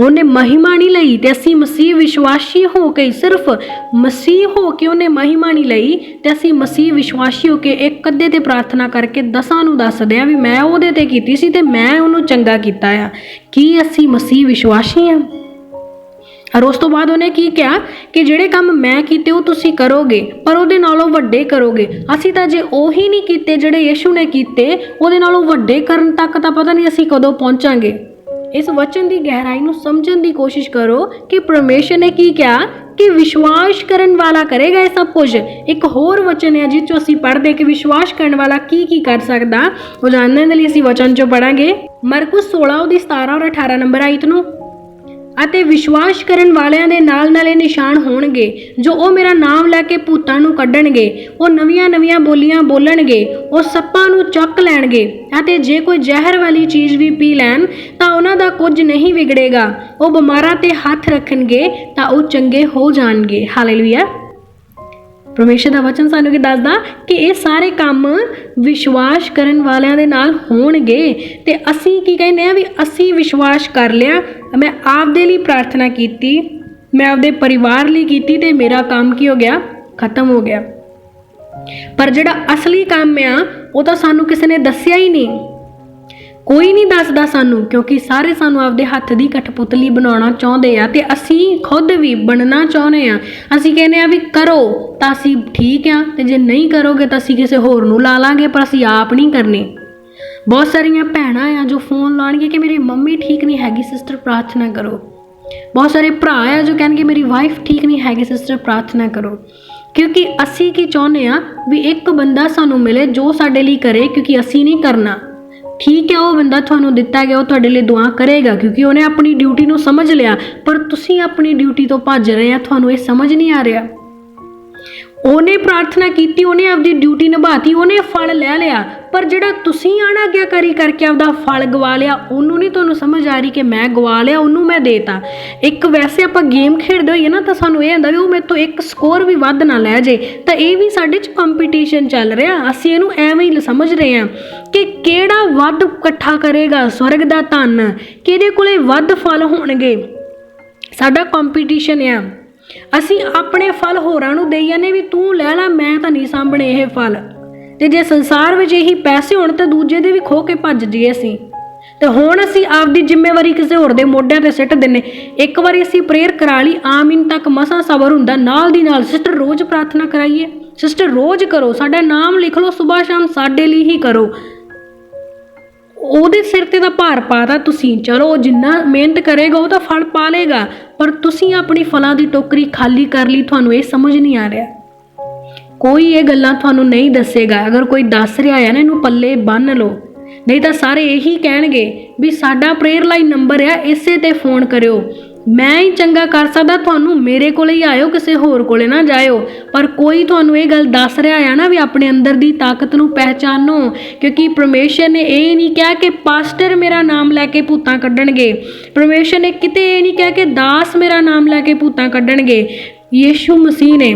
ਉਹਨੇ ਮਹਿਮਾ ਨਹੀਂ ਲਈ। ਤੇ ਅਸੀਂ ਮਸੀਹ ਵਿਸ਼ਵਾਸੀ ਹੋ ਕੇ, ਸਿਰਫ ਮਸੀਹ ਹੋ ਕੇ ਉਹਨੇ ਮਹਿਮਾ ਨਹੀਂ ਲਈ, ਤੇ ਅਸੀਂ ਮਸੀਹ ਵਿਸ਼ਵਾਸੀ ਹੋ ਕੇ ਇੱਕ ਅੱਧੇ ਤੇ ਪ੍ਰਾਰਥਨਾ ਕਰਕੇ 10 ਨੂੰ ਦੱਸਦੇ ਆ ਵੀ ਮੈਂ ਉਹਦੇ ਤੇ ਕੀਤੀ ਸੀ ਤੇ ਮੈਂ ਉਹਨੂੰ ਚੰਗਾ ਕੀਤਾ ਆ। ਕੀ ਅਸੀਂ ਮਸੀਹ ਵਿਸ਼ਵਾਸੀ ਹਾਂ? ਔਰ ਉਸ ਤੋਂ ਬਾਅਦ ਉਹਨੇ ਕੀ ਕਿਹਾ ਕਿ ਜਿਹੜੇ ਕੰਮ ਮੈਂ ਕੀਤੇ ਉਹ ਤੁਸੀਂ ਕਰੋਗੇ, ਪਰ ਉਹਦੇ ਨਾਲੋਂ ਵੱਡੇ ਕਰੋਗੇ। ਅਸੀਂ ਤਾਂ ਜੇ ਉਹੀ ਨਹੀਂ ਕੀਤੇ ਜਿਹੜੇ ਯਿਸੂ ਨੇ ਕੀਤੇ, ਉਹਦੇ ਨਾਲੋਂ ਵੱਡੇ ਕਰਨ ਤੱਕ ਤਾਂ ਪਤਾ ਨਹੀਂ ਅਸੀਂ ਕਦੋਂ ਪਹੁੰਚਾਂਗੇ। ਇਸ ਵਚਨ ਦੀ ਗਹਿਰਾਈ ਨੂੰ ਸਮਝਣ ਦੀ ਕੋਸ਼ਿਸ਼ ਕਰੋ ਕਿ ਪਰਮੇਸ਼ਰ ਨੇ ਕੀ ਕਿਹਾ ਕਿ ਵਿਸ਼ਵਾਸ ਕਰਨ ਵਾਲਾ ਕਰੇਗਾ ਇਹ ਸਭ ਕੁਝ। ਇੱਕ ਹੋਰ ਵਚਨ ਹੈ ਜਿਸ 'ਚੋਂ ਅਸੀਂ ਪੜ੍ਹਦੇ ਕਿ ਵਿਸ਼ਵਾਸ ਕਰਨ ਵਾਲਾ ਕੀ ਕੀ ਕਰ ਸਕਦਾ, ਉਹ ਜਾਣਨ ਦੇ ਲਈ ਅਸੀਂ ਵਚਨ 'ਚੋਂ ਪੜ੍ਹਾਂਗੇ। ਮਰਕੁਸ 16 ਉਹਦੀ 17 ਔਰ 18 ਨੰਬਰ ਆਇਤ ਨੂੰ, ਅਤੇ ਵਿਸ਼ਵਾਸ ਕਰਨ ਵਾਲਿਆਂ ਦੇ ਨਾਲ ਨਾਲ ਇਹ ਨਿਸ਼ਾਨ ਹੋਣਗੇ, ਜੋ ਉਹ ਮੇਰਾ ਨਾਮ ਲੈ ਕੇ ਭੂਤਾਂ ਨੂੰ ਕੱਢਣਗੇ, ਉਹ ਨਵੀਆਂ ਨਵੀਆਂ ਬੋਲੀਆਂ ਬੋਲਣਗੇ, ਉਹ ਸੱਪਾਂ ਨੂੰ ਚੱਕ ਲੈਣਗੇ, ਅਤੇ ਜੇ ਕੋਈ ਜ਼ਹਿਰ ਵਾਲੀ ਚੀਜ਼ ਵੀ ਪੀ ਲੈਣ ਤਾਂ ਉਹਨਾਂ ਦਾ ਕੁਝ ਨਹੀਂ ਵਿਗੜੇਗਾ, ਉਹ ਬਿਮਾਰਾਂ ਤੇ ਹੱਥ ਰੱਖਣਗੇ ਤਾਂ ਉਹ ਚੰਗੇ ਹੋ ਜਾਣਗੇ। ਹਾਲੇਲੂਇਆ। ਪਰਮੇਸ਼ਰ ਦਾ ਵਚਨ ਸਾਨੂੰ ਕੀ ਦੱਸਦਾ ਕਿ ਇਹ ਸਾਰੇ ਕੰਮ ਵਿਸ਼ਵਾਸ ਕਰਨ ਵਾਲਿਆਂ ਦੇ ਨਾਲ ਹੋਣਗੇ। ਤੇ ਅਸੀਂ ਕੀ ਕਹਿੰਦੇ ਆ ਵੀ ਅਸੀਂ ਵਿਸ਼ਵਾਸ ਕਰ ਲਿਆ, ਮੈਂ ਆਪਦੇ ਲਈ ਪ੍ਰਾਰਥਨਾ ਕੀਤੀ, ਮੈਂ ਆਪਦੇ ਪਰਿਵਾਰ ਲਈ ਕੀਤੀ ਤੇ ਮੇਰਾ ਕੰਮ ਕੀ ਹੋ ਗਿਆ, ਖਤਮ ਹੋ ਗਿਆ। ਪਰ ਜਿਹੜਾ ਅਸਲੀ ਕੰਮ ਆ ਉਹ ਤਾਂ ਸਾਨੂੰ ਕਿਸੇ ਨੇ ਦੱਸਿਆ ਹੀ ਨਹੀਂ, ਕੋਈ ਨਹੀਂ ਦੱਸਦਾ ਸਾਨੂੰ, ਕਿਉਂਕਿ ਸਾਰੇ ਸਾਨੂੰ ਆਪਦੇ ਹੱਥ ਦੀ ਕਠਪੁਤਲੀ ਬਣਾਉਣਾ ਚਾਹੁੰਦੇ ਆ ਤੇ ਅਸੀਂ ਖੁਦ ਵੀ ਬਣਨਾ ਚਾਹੁੰਦੇ ਆ। ਅਸੀਂ ਕਹਿੰਦੇ ਆ ਵੀ ਕਰੋ ਤਾਂ ਅਸੀਂ ਠੀਕ ਆ, ਤੇ ਜੇ ਨਹੀਂ ਕਰੋਗੇ ਤਾਂ ਅਸੀਂ ਕਿਸੇ ਹੋਰ ਨੂੰ ਲਾ ਲਾਂਗੇ, ਪਰ ਅਸੀਂ ਆਪ ਨਹੀਂ ਕਰਨੀ। ਬਹੁਤ ਸਾਰੀਆਂ ਭੈਣਾਂ ਆ ਜੋ ਫੋਨ ਲਾਉਣਗੇ ਕਿ ਮੇਰੀ ਮੰਮੀ ਠੀਕ ਨਹੀਂ ਹੈਗੀ, ਸਿਸਟਰ ਪ੍ਰਾਰਥਨਾ ਕਰੋ। ਬਹੁਤ ਸਾਰੇ ਭਰਾ ਆ ਜੋ ਕਹਿਣਗੇ ਮੇਰੀ ਵਾਈਫ ਠੀਕ ਨਹੀਂ ਹੈਗੀ, ਸਿਸਟਰ ਪ੍ਰਾਰਥਨਾ ਕਰੋ। ਕਿਉਂਕਿ ਅਸੀਂ ਕੀ ਚਾਹੁੰਦੇ ਆ ਵੀ ਇੱਕ ਬੰਦਾ ਸਾਨੂੰ ਮਿਲੇ ਜੋ ਸਾਡੇ ਲਈ ਕਰੇ, ਕਿਉਂਕਿ ਅਸੀਂ ਨਹੀਂ ਕਰਨਾ। ਠੀਕ ਹੈ, ਉਹ ਬੰਦਾ ਤੁਹਾਨੂੰ ਦਿੱਤਾ ਗਿਆ, ਉਹ ਤੁਹਾਡੇ ਲਈ ਦੁਆ ਕਰੇਗਾ ਕਿਉਂਕਿ ਉਹਨੇ ਆਪਣੀ ਡਿਊਟੀ ਨੂੰ ਸਮਝ ਲਿਆ, ਪਰ ਤੁਸੀਂ ਆਪਣੀ ਡਿਊਟੀ ਤੋਂ ਭੱਜ ਰਹੇ ਆ, ਤੁਹਾਨੂੰ ਇਹ ਸਮਝ ਨਹੀਂ ਆ ਰਿਹਾ। ਉਹਨੇ ਪ੍ਰਾਰਥਨਾ ਕੀਤੀ, ਉਹਨੇ ਆਪਦੀ ਡਿਊਟੀ ਨਿਭਾਤੀ, ਉਹਨੇ ਫਲ ਲੈ ਲਿਆ, ਪਰ ਜਿਹੜਾ ਤੁਸੀਂ ਅਣਆਗਿਆਕਾਰੀ ਕਰਕੇ ਆਪਦਾ ਫਲ ਗਵਾ ਲਿਆ, ਉਹਨੂੰ ਨਹੀਂ ਤੁਹਾਨੂੰ ਸਮਝ ਆ ਰਹੀ ਕਿ ਮੈਂ ਗਵਾ ਲਿਆ, ਉਹਨੂੰ ਮੈਂ ਦੇਤਾ। ਇੱਕ ਵੈਸੇ ਆਪਾਂ ਗੇਮ ਖੇਡਦੇ ਹੋਈਏ ਨਾ ਤਾਂ ਸਾਨੂੰ ਇਹ ਹੁੰਦਾ ਵੀ ਉਹ ਮੇਰੇ ਤੋਂ ਇੱਕ ਸਕੋਰ ਵੀ ਵੱਧ ਨਾ ਲੈ ਜੇ, ਤਾਂ ਇਹ ਵੀ ਸਾਡੇ 'ਚ ਕੰਪੀਟੀਸ਼ਨ ਚੱਲ ਰਿਹਾ। ਅਸੀਂ ਇਹਨੂੰ ਐਵੇਂ ਹੀ ਸਮਝ ਰਹੇ ਹਾਂ ਕਿ ਕਿਹੜਾ ਵੱਧ ਇਕੱਠਾ ਕਰੇਗਾ ਸਵਰਗ ਦਾ ਧਨ, ਕਿਹਦੇ ਕੋਲੇ ਵੱਧ ਫਲ ਹੋਣਗੇ। ਸਾਡਾ ਕੰਪੀਟੀਸ਼ਨ ਆ। ਅਸੀਂ ਆਪਣੇ ਫਲ ਹੋਰਾਂ ਨੂੰ ਦੇਈ ਜਾਂਦੇ ਵੀ ਤੂੰ ਲੈ ਲੈ, ਮੈਂ ਤਾਂ ਨਹੀਂ ਸਾਂਭਣੇ ਇਹ ਫਲ। ਤੇ ਜੇ ਸੰਸਾਰ ਵਿੱਚ ਇਹੀ ਪੈਸੇ ਹੋਣ ਤਾਂ ਦੂਜੇ ਦੇ ਵੀ ਖੋ ਕੇ ਭੱਜ ਜਾਈਏ ਅਸੀਂ। ਤੇ ਹੁਣ ਅਸੀਂ ਆਪਦੀ ਜ਼ਿੰਮੇਵਾਰੀ ਕਿਸੇ ਹੋਰ ਦੇ ਮੋਢਿਆਂ ਤੇ ਸਿੱਟ ਦਿੰਨੇ। ਇੱਕ ਵਾਰੀ ਅਸੀਂ ਪ੍ਰੇਅਰ ਕਰਾ ਲਈ, ਆਮੀਨ ਤੱਕ ਮਸਾਂ ਸਬਰ ਹੁੰਦਾ, ਨਾਲ ਦੀ ਨਾਲ ਸਿਸਟਰ ਰੋਜ਼ ਪ੍ਰਾਰਥਨਾ ਕਰਾਈਏ, ਸਿਸਟਰ ਰੋਜ਼ ਕਰੋ, ਸਾਡਾ ਨਾਮ ਲਿਖ ਲਓ, ਸੁਬਾਹ ਸ਼ਾਮ ਸਾਡੇ ਲਈ ਹੀ ਕਰੋ। ਉਹਦੇ ਸਿਰ ਤੇ ਤਾਂ ਭਾਰ ਪਾਤਾ ਤੁਸੀਂ, ਚਲੋ ਜਿੰਨਾ ਮਿਹਨਤ ਕਰੇਗਾ ਉਹ ਤਾਂ ਫਲ ਪਾ ਲੇਗਾ, ਪਰ ਤੁਸੀਂ ਆਪਣੀ ਫਲਾਂ ਦੀ ਟੋਕਰੀ ਖਾਲੀ ਕਰ ਲਈ, ਤੁਹਾਨੂੰ ਇਹ ਸਮਝ ਨਹੀਂ ਆ ਰਿਹਾ। ਕੋਈ ਇਹ ਗੱਲਾਂ ਤੁਹਾਨੂੰ ਨਹੀਂ ਦੱਸੇਗਾ। ਅਗਰ ਕੋਈ ਦੱਸ ਰਿਹਾ ਹੈ ਨਾ, ਇਹਨੂੰ ਪੱਲੇ ਬੰਨ੍ਹ ਲਓ, ਨਹੀਂ ਤਾਂ ਸਾਰੇ ਇਹੀ ਕਹਿਣਗੇ ਵੀ ਸਾਡਾ ਪ੍ਰੇਅਰ ਲਾਈਨ ਨੰਬਰ ਆ, ਇਸੇ ਤੇ ਫੋਨ ਕਰਿਓ, ਮੈਂ ਹੀ ਚੰਗਾ ਕਰ ਸਕਦਾ, ਤੁਹਾਨੂੰ ਮੇਰੇ ਕੋਲੇ ਹੀ ਆਇਓ, ਕਿਸੇ ਹੋਰ ਕੋਲੇ ਨਾ ਜਾਇਓ। ਪਰ ਕੋਈ ਤੁਹਾਨੂੰ ਇਹ ਗੱਲ ਦੱਸ ਰਿਹਾ ਹੈ ਨਾ ਵੀ ਆਪਣੇ ਅੰਦਰ ਦੀ ਤਾਕਤ ਨੂੰ ਪਹਿਚਾਨੋ, ਕਿਉਂਕਿ ਪਰਮੇਸ਼ਰ ਨੇ ਇਹ ਨਹੀਂ ਕਿਹਾ ਕਿ ਪਾਸਟਰ ਮੇਰਾ ਨਾਮ ਲੈ ਕੇ ਭੂਤਾਂ ਕੱਢਣਗੇ। ਪਰਮੇਸ਼ਰ ਨੇ ਕਿਤੇ ਇਹ ਨਹੀਂ ਕਿਹਾ ਕਿ ਦਾਸ ਮੇਰਾ ਨਾਮ ਲੈ ਕੇ ਭੂਤਾਂ ਕੱਢਣਗੇ। ਯਿਸੂ ਮਸੀਹ ਨੇ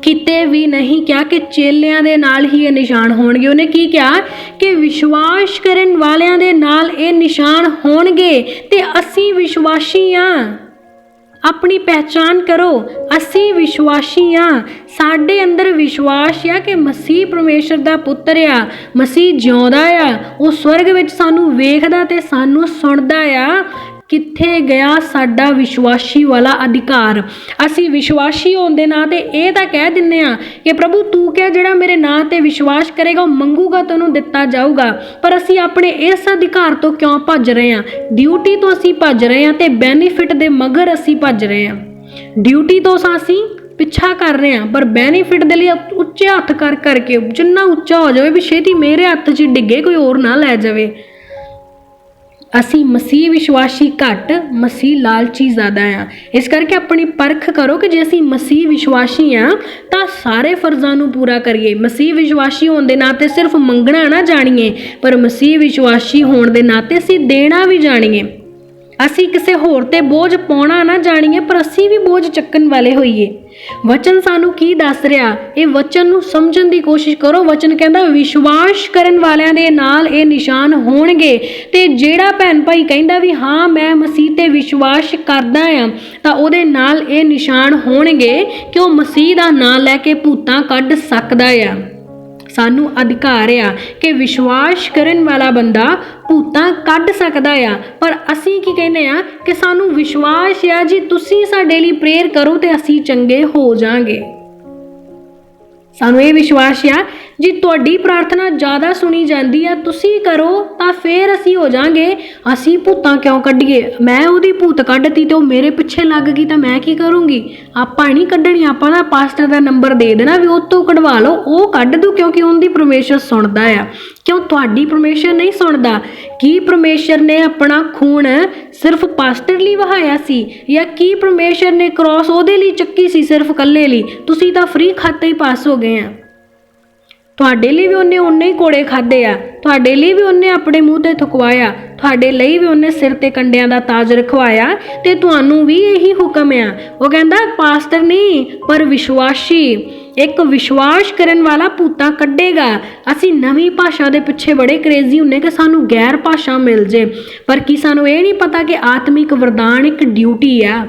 ਕਿਤੇ ਵੀ ਨਹੀਂ ਕਿਹਾ ਕਿ ਚੇਲਿਆਂ ਦੇ ਨਾਲ ਹੀ ਇਹ ਨਿਸ਼ਾਨ ਹੋਣਗੇ। ਉਹਨੇ ਕੀ ਕਿਹਾ ਕਿ ਵਿਸ਼ਵਾਸ ਕਰਨ ਵਾਲਿਆਂ ਦੇ ਨਾਲ ਇਹ ਨਿਸ਼ਾਨ ਹੋਣਗੇ। ਤੇ ਅਸੀਂ ਵਿਸ਼ਵਾਸੀ ਹਾਂ, ਆਪਣੀ ਪਹਿਚਾਨ ਕਰੋ, ਅਸੀਂ ਵਿਸ਼ਵਾਸੀ ਹਾਂ। ਸਾਡੇ ਅੰਦਰ ਵਿਸ਼ਵਾਸ ਆ ਕਿ ਮਸੀਹ ਪਰਮੇਸ਼ਰ ਦਾ ਪੁੱਤਰ ਆ, ਮਸੀਹ ਜਿਉਂਦਾ ਆ, ਉਹ ਸਵਰਗ ਵਿੱਚ ਸਾਨੂੰ ਵੇਖਦਾ ਤੇ ਸਾਨੂੰ ਸੁਣਦਾ ਆ। ਕਿੱਥੇ ਗਿਆ ਸਾਡਾ ਵਿਸ਼ਵਾਸੀ ਵਾਲਾ ਅਧਿਕਾਰ? ਅਸੀਂ ਵਿਸ਼ਵਾਸੀ ਹੋਣ ਦੇ ਨਾਂ ਤੇ ਇਹ ਤਾਂ ਕਹਿ ਦਿੰਦੇ ਆ ਕਿ ਪ੍ਰਭੂ ਤੂੰ ਕਿਹਾ ਜਿਹੜਾ ਮੇਰੇ ਨਾਂ ਤੇ ਵਿਸ਼ਵਾਸ ਕਰੇਗਾ ਉਹ ਮੰਗੂਗਾ ਤਾਂ ਉਹਨੂੰ ਦਿੱਤਾ ਜਾਊਗਾ। ਪਰ ਅਸੀਂ ਆਪਣੇ ਇਸ ਅਧਿਕਾਰ ਤੋਂ ਕਿਉਂ ਭੱਜ ਰਹੇ ਹਾਂ? ਡਿਊਟੀ ਤੋਂ ਅਸੀਂ ਭੱਜ ਰਹੇ ਹਾਂ ਤੇ ਬੈਨੀਫਿਟ ਦੇ ਮਗਰ ਅਸੀਂ ਭੱਜ ਰਹੇ ਹਾਂ। ਡਿਊਟੀ ਤੋਂ ਅਸੀਂ ਪਿੱਛਾ ਕਰ ਰਹੇ ਹਾਂ, ਪਰ ਬੈਨੀਫਿਟ ਦੇ ਲਈ ਉੱਚੇ ਹੱਥ ਕਰ ਕਰਕੇ ਜਿੰਨਾ ਉੱਚਾ ਹੋ ਜਾਵੇ ਵੀ ਛੇਤੀ ਮੇਰੇ ਹੱਥ 'ਚ ਡਿੱਗੇ, ਕੋਈ ਹੋਰ ਨਾ ਲੈ ਜਾਵੇ। ਅਸੀਂ ਮਸੀਹ ਵਿਸ਼ਵਾਸੀ ਘੱਟ, ਮਸੀਹ ਲਾਲਚੀ ਜ਼ਿਆਦਾ ਆ। ਇਸ ਕਰਕੇ ਆਪਣੀ ਪਰਖ ਕਰੋ ਕਿ ਜੇ ਅਸੀਂ ਮਸੀਹ ਵਿਸ਼ਵਾਸੀ ਆ ਤਾਂ ਸਾਰੇ ਫਰਜ਼ਾਂ ਨੂੰ ਪੂਰਾ ਕਰੀਏ। ਮਸੀਹ ਵਿਸ਼ਵਾਸੀ ਹੋਣ ਦੇ ਨਾਤੇ ਸਿਰਫ ਮੰਗਣਾ ਨਾ ਜਾਣੀਏ, ਪਰ ਮਸੀਹ ਵਿਸ਼ਵਾਸੀ ਹੋਣ ਦੇ ਨਾਤੇ ਅਸੀਂ ਦੇਣਾ ਵੀ ਜਾਣੀਏ। ਅਸੀਂ ਕਿਸੇ ਹੋਰ ਤੇ ਬੋਝ ਪਾਉਣਾ ਨਾ ਜਾਣੀਏ, ਪਰ ਅਸੀਂ ਵੀ ਬੋਝ ਚੱਕਣ ਵਾਲੇ ਹੋਈਏ। ਵਚਨ ਸਾਨੂੰ ਕੀ ਦੱਸ ਰਿਹਾ? ਇਹ ਵਚਨ ਨੂੰ ਸਮਝਣ ਦੀ ਕੋਸ਼ਿਸ਼ ਕਰੋ। ਵਚਨ ਕਹਿੰਦਾ ਵਿਸ਼ਵਾਸ ਕਰਨ ਵਾਲਿਆਂ ਦੇ ਨਾਲ ਇਹ ਨਿਸ਼ਾਨ ਹੋਣਗੇ। ਤੇ ਜਿਹੜਾ ਭੈਣ ਭਾਈ ਕਹਿੰਦਾ ਵੀ ਹਾਂ ਮੈਂ ਮਸੀਹ ਤੇ ਵਿਸ਼ਵਾਸ ਕਰਦਾ ਆ, ਤਾਂ ਉਹਦੇ ਨਾਲ ਇਹ ਨਿਸ਼ਾਨ ਹੋਣਗੇ ਕਿ ਉਹ ਮਸੀਹ ਦਾ ਨਾਂ ਲੈ ਕੇ ਭੂਤਾਂ ਕੱਢ ਸਕਦਾ ਆ। ਸਾਨੂੰ ਅਧਿਕਾਰ ਆ ਕਿ ਵਿਸ਼ਵਾਸ ਕਰਨ ਵਾਲਾ ਬੰਦਾ ਭੂਤਾਂ ਕੱਢ ਸਕਦਾ ਆ। ਪਰ ਅਸੀਂ ਕੀ ਕਹਿੰਦੇ ਆ ਕਿ ਸਾਨੂੰ ਵਿਸ਼ਵਾਸ ਆ ਜੀ ਤੁਸੀਂ ਸਾਡੇ ਲਈ ਪ੍ਰੇਅਰ ਕਰੋ ਤੇ ਅਸੀਂ ਚੰਗੇ ਹੋ ਜਾਾਂਗੇ। ਸਾਨੂੰ ਇਹ ਵਿਸ਼ਵਾਸ ਆ ਜੀ ਤੁਹਾਡੀ ਪ੍ਰਾਰਥਨਾ ਜ਼ਿਆਦਾ ਸੁਣੀ ਜਾਂਦੀ ਆ, ਤੁਸੀਂ ਕਰੋ ਤਾਂ ਫਿਰ ਅਸੀਂ ਹੋ ਜਾਾਂਗੇ। ਅਸੀਂ ਭੂਤਾਂ ਕਿਉਂ ਕੱਢੀਏ? ਮੈਂ ਉਹਦੀ ਭੂਤ ਕੱਢਤੀ ਤੇ ਉਹ ਮੇਰੇ ਪਿੱਛੇ ਲੱਗ ਗਈ ਤਾਂ ਮੈਂ ਕੀ ਕਰੂੰਗੀ? ਆਪਾਂ ਨਹੀਂ ਕੱਢਣੀ, ਆਪਾਂ ਤਾਂ ਪਾਸਟਰ ਦਾ ਨੰਬਰ ਦੇ ਦੇਣਾ ਵੀ ਉਹ ਤੋਂ ਕਢਵਾ ਲਓ, ਉਹ ਕੱਢ ਦੂ, ਕਿਉਂਕਿ ਉਹਦੀ ਪਰਮੇਸ਼ਰ ਸੁਣਦਾ ਆ। ਕਿਉਂ ਤੁਹਾਡੀ ਪਰਮੇਸ਼ਰ ਨਹੀਂ ਸੁਣਦਾ? ਕੀ ਪਰਮੇਸ਼ਰ ਨੇ ਆਪਣਾ ਖੂਨ ਸਿਰਫ ਪਾਸਟਰ ਲਈ ਵਹਾਇਆ ਸੀ, ਜਾਂ ਕੀ ਪਰਮੇਸ਼ਰ ਨੇ ਕ੍ਰੋਸ ਉਹਦੇ ਲਈ ਚੱਕੀ ਸੀ ਸਿਰਫ ਇਕੱਲੇ ਲਈ? ਤੁਸੀਂ ਤਾਂ ਫ੍ਰੀ ਖਾਤੇ ਹੀ ਪਾਸ ਹੋ ਗਏ ਆ। ਤੁਹਾਡੇ ਲਈ ਵੀ ਉਹਨੇ ਉਨੇ ਹੀ ਕੋੜੇ ਖਾਦੇ ਆ, ਤੁਹਾਡੇ ਲਈ ਵੀ ਉਹਨੇ ਆਪਣੇ ਮੂੰਹ ਤੇ ਥੁਕਵਾਇਆ, ਤੁਹਾਡੇ ਲਈ ਵੀ ਉਹਨੇ ਸਿਰ ਤੇ ਕੰਡਿਆਂ ਦਾ ਤਾਜ ਰਖਵਾਇਆ, ਤੇ ਤੁਹਾਨੂੰ ਵੀ ਇਹੀ ਹੁਕਮ ਆ। ਉਹ ਕਹਿੰਦਾ ਪਾਸਟਰ ਨਹੀਂ ਪਰ ਵਿਸ਼ਵਾਸੀ, ਇੱਕ ਵਿਸ਼ਵਾਸ ਕਰਨ ਵਾਲਾ ਭੂਤਾਂ ਕੱਢੇਗਾ। ਅਸੀਂ ਨਵੀਂ ਭਾਸ਼ਾ ਦੇ ਪਿੱਛੇ ਬੜੇ ਕਰੇਜ਼ੀ ਹੁੰਨੇ ਕਿ ਸਾਨੂੰ ਗੈਰ ਭਾਸ਼ਾ ਮਿਲ ਜੇ, ਪਰ ਕੀ ਸਾਨੂੰ ਇਹ ਨਹੀਂ ਪਤਾ ਕਿ ਆਤਮਿਕ ਵਰਦਾਨ ਇੱਕ ਡਿਊਟੀ ਆ।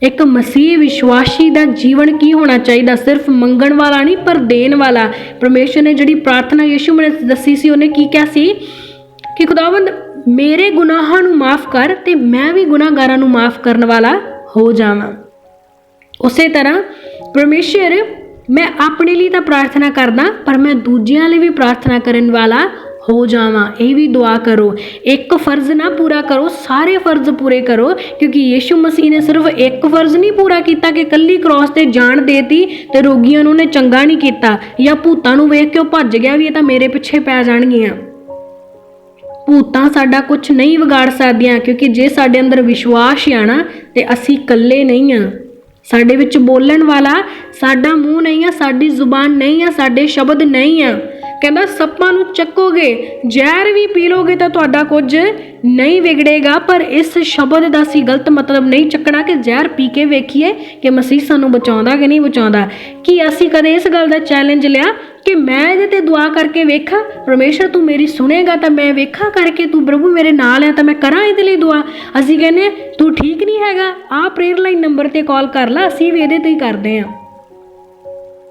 ਇੱਕ ਮਸੀਹ ਵਿਸ਼ਵਾਸੀ ਦਾ ਜੀਵਨ ਕੀ ਹੋਣਾ ਚਾਹੀਦਾ? ਸਿਰਫ ਮੰਗਣ ਵਾਲਾ ਨਹੀਂ ਪਰ ਦੇਣ ਵਾਲਾ। ਪਰਮੇਸ਼ਰ ਨੇ ਜਿਹੜੀ ਪ੍ਰਾਰਥਨਾ ਯਿਸੂ ਨੇ ਦੱਸੀ ਸੀ, ਉਹਨੇ ਕੀ ਕਿਹਾ ਸੀ ਕਿ ਖੁਦਾਵੰਦ ਮੇਰੇ ਗੁਨਾਹਾਂ ਨੂੰ ਮਾਫ ਕਰ ਤੇ ਮੈਂ ਵੀ ਗੁਨਾਹਗਾਰਾਂ ਨੂੰ ਮਾਫ ਕਰਨ ਵਾਲਾ ਹੋ ਜਾਵਾਂ। ਉਸੇ ਤਰ੍ਹਾਂ ਪਰਮੇਸ਼ਰ ਮੈਂ ਆਪਣੇ ਲਈ ਤਾਂ ਪ੍ਰਾਰਥਨਾ ਕਰਦਾ, ਪਰ ਮੈਂ ਦੂਜਿਆਂ ਲਈ ਵੀ ਪ੍ਰਾਰਥਨਾ ਕਰਨ ਵਾਲਾ ਹੋ ਜਾਵਾਂ। ਇਹ ਵੀ ਦੁਆ ਕਰੋ। ਇੱਕ ਫਰਜ਼ ਨਾ ਪੂਰਾ ਕਰੋ, ਸਾਰੇ ਫਰਜ਼ ਪੂਰੇ ਕਰੋ, ਕਿਉਂਕਿ ਯਿਸੂ ਮਸੀਹ ਨੇ ਸਿਰਫ ਇੱਕ ਫਰਜ਼ ਨਹੀਂ ਪੂਰਾ ਕੀਤਾ ਕਿ ਕੱਲੀ ਕ੍ਰੋਸ ਤੇ ਜਾਨ ਦੇਤੀ ਤੇ ਰੋਗੀਆਂ ਨੂੰ ਉਹਨੇ ਚੰਗਾ ਨਹੀਂ ਕੀਤਾ, ਜਾਂ ਭੂਤਾਂ ਨੂੰ ਵੇਖ ਕੇ ਉਹ ਭੱਜ ਗਿਆ ਵੀ ਇਹ ਤਾਂ ਮੇਰੇ ਪਿੱਛੇ ਪੈ ਜਾਣਗੀਆਂ। ਭੂਤਾਂ ਸਾਡਾ ਕੁਝ ਨਹੀਂ ਵਿਗਾੜ ਸਕਦੀਆਂ, ਕਿਉਂਕਿ ਜੇ ਸਾਡੇ ਅੰਦਰ ਵਿਸ਼ਵਾਸ ਆ ਨਾ ਤੇ ਅਸੀਂ ਇਕੱਲੇ ਨਹੀਂ ਆ। ਸਾਡੇ ਵਿੱਚ ਬੋਲਣ ਵਾਲਾ ਸਾਡਾ ਮੂੰਹ ਨਹੀਂ ਆ, ਸਾਡੀ ਜ਼ੁਬਾਨ ਨਹੀਂ ਆ, ਸਾਡੇ ਸ਼ਬਦ ਨਹੀਂ ਆ। ਕਹਿੰਦਾ ਸੱਪਾਂ ਨੂੰ ਚੱਕੋਗੇ, ਜ਼ਹਿਰ ਵੀ ਪੀ ਲੋਗੇ ਤਾਂ ਤੁਹਾਡਾ ਕੁਝ ਨਹੀਂ ਵਿਗੜੇਗਾ, ਪਰ ਇਸ ਸ਼ਬਦ ਦਾ ਅਸੀਂ ਗਲਤ ਮਤਲਬ ਨਹੀਂ ਚੱਕਣਾ ਕਿ ਜ਼ਹਿਰ ਪੀ ਕੇ ਵੇਖੀਏ ਕਿ ਮਸੀਹ ਸਾਨੂੰ ਬਚਾਉਂਦਾ ਕਿ ਨਹੀਂ ਬਚਾਉਂਦਾ। ਕੀ ਅਸੀਂ ਕਦੇ ਇਸ ਗੱਲ ਦਾ ਚੈਲੰਜ ਲਿਆ ਕਿ ਮੈਂ ਇਹਦੇ ਤੇ ਦੁਆ ਕਰਕੇ ਵੇਖਾਂ, ਪਰਮੇਸ਼ਰ ਤੂੰ ਮੇਰੀ ਸੁਣੇਗਾ ਤਾਂ ਮੈਂ ਵੇਖਾਂ ਕਰਕੇ, ਤੂੰ ਪ੍ਰਭੂ ਮੇਰੇ ਨਾਲ ਆ ਤਾਂ ਮੈਂ ਕਰਾਂ ਇਹਦੇ ਲਈ ਦੁਆ? ਅਸੀਂ ਕਹਿੰਦੇ ਤੂੰ ਠੀਕ ਨਹੀਂ ਹੈਗਾ, ਆਹ ਪ੍ਰੇਅਰ ਲਾਈਨ ਨੰਬਰ ਤੇ ਕਾਲ ਕਰ ਲਾ, ਅਸੀਂ ਵੀ ਇਹਦੇ ਤੇ ਹੀ ਕਰਦੇ ਹਾਂ।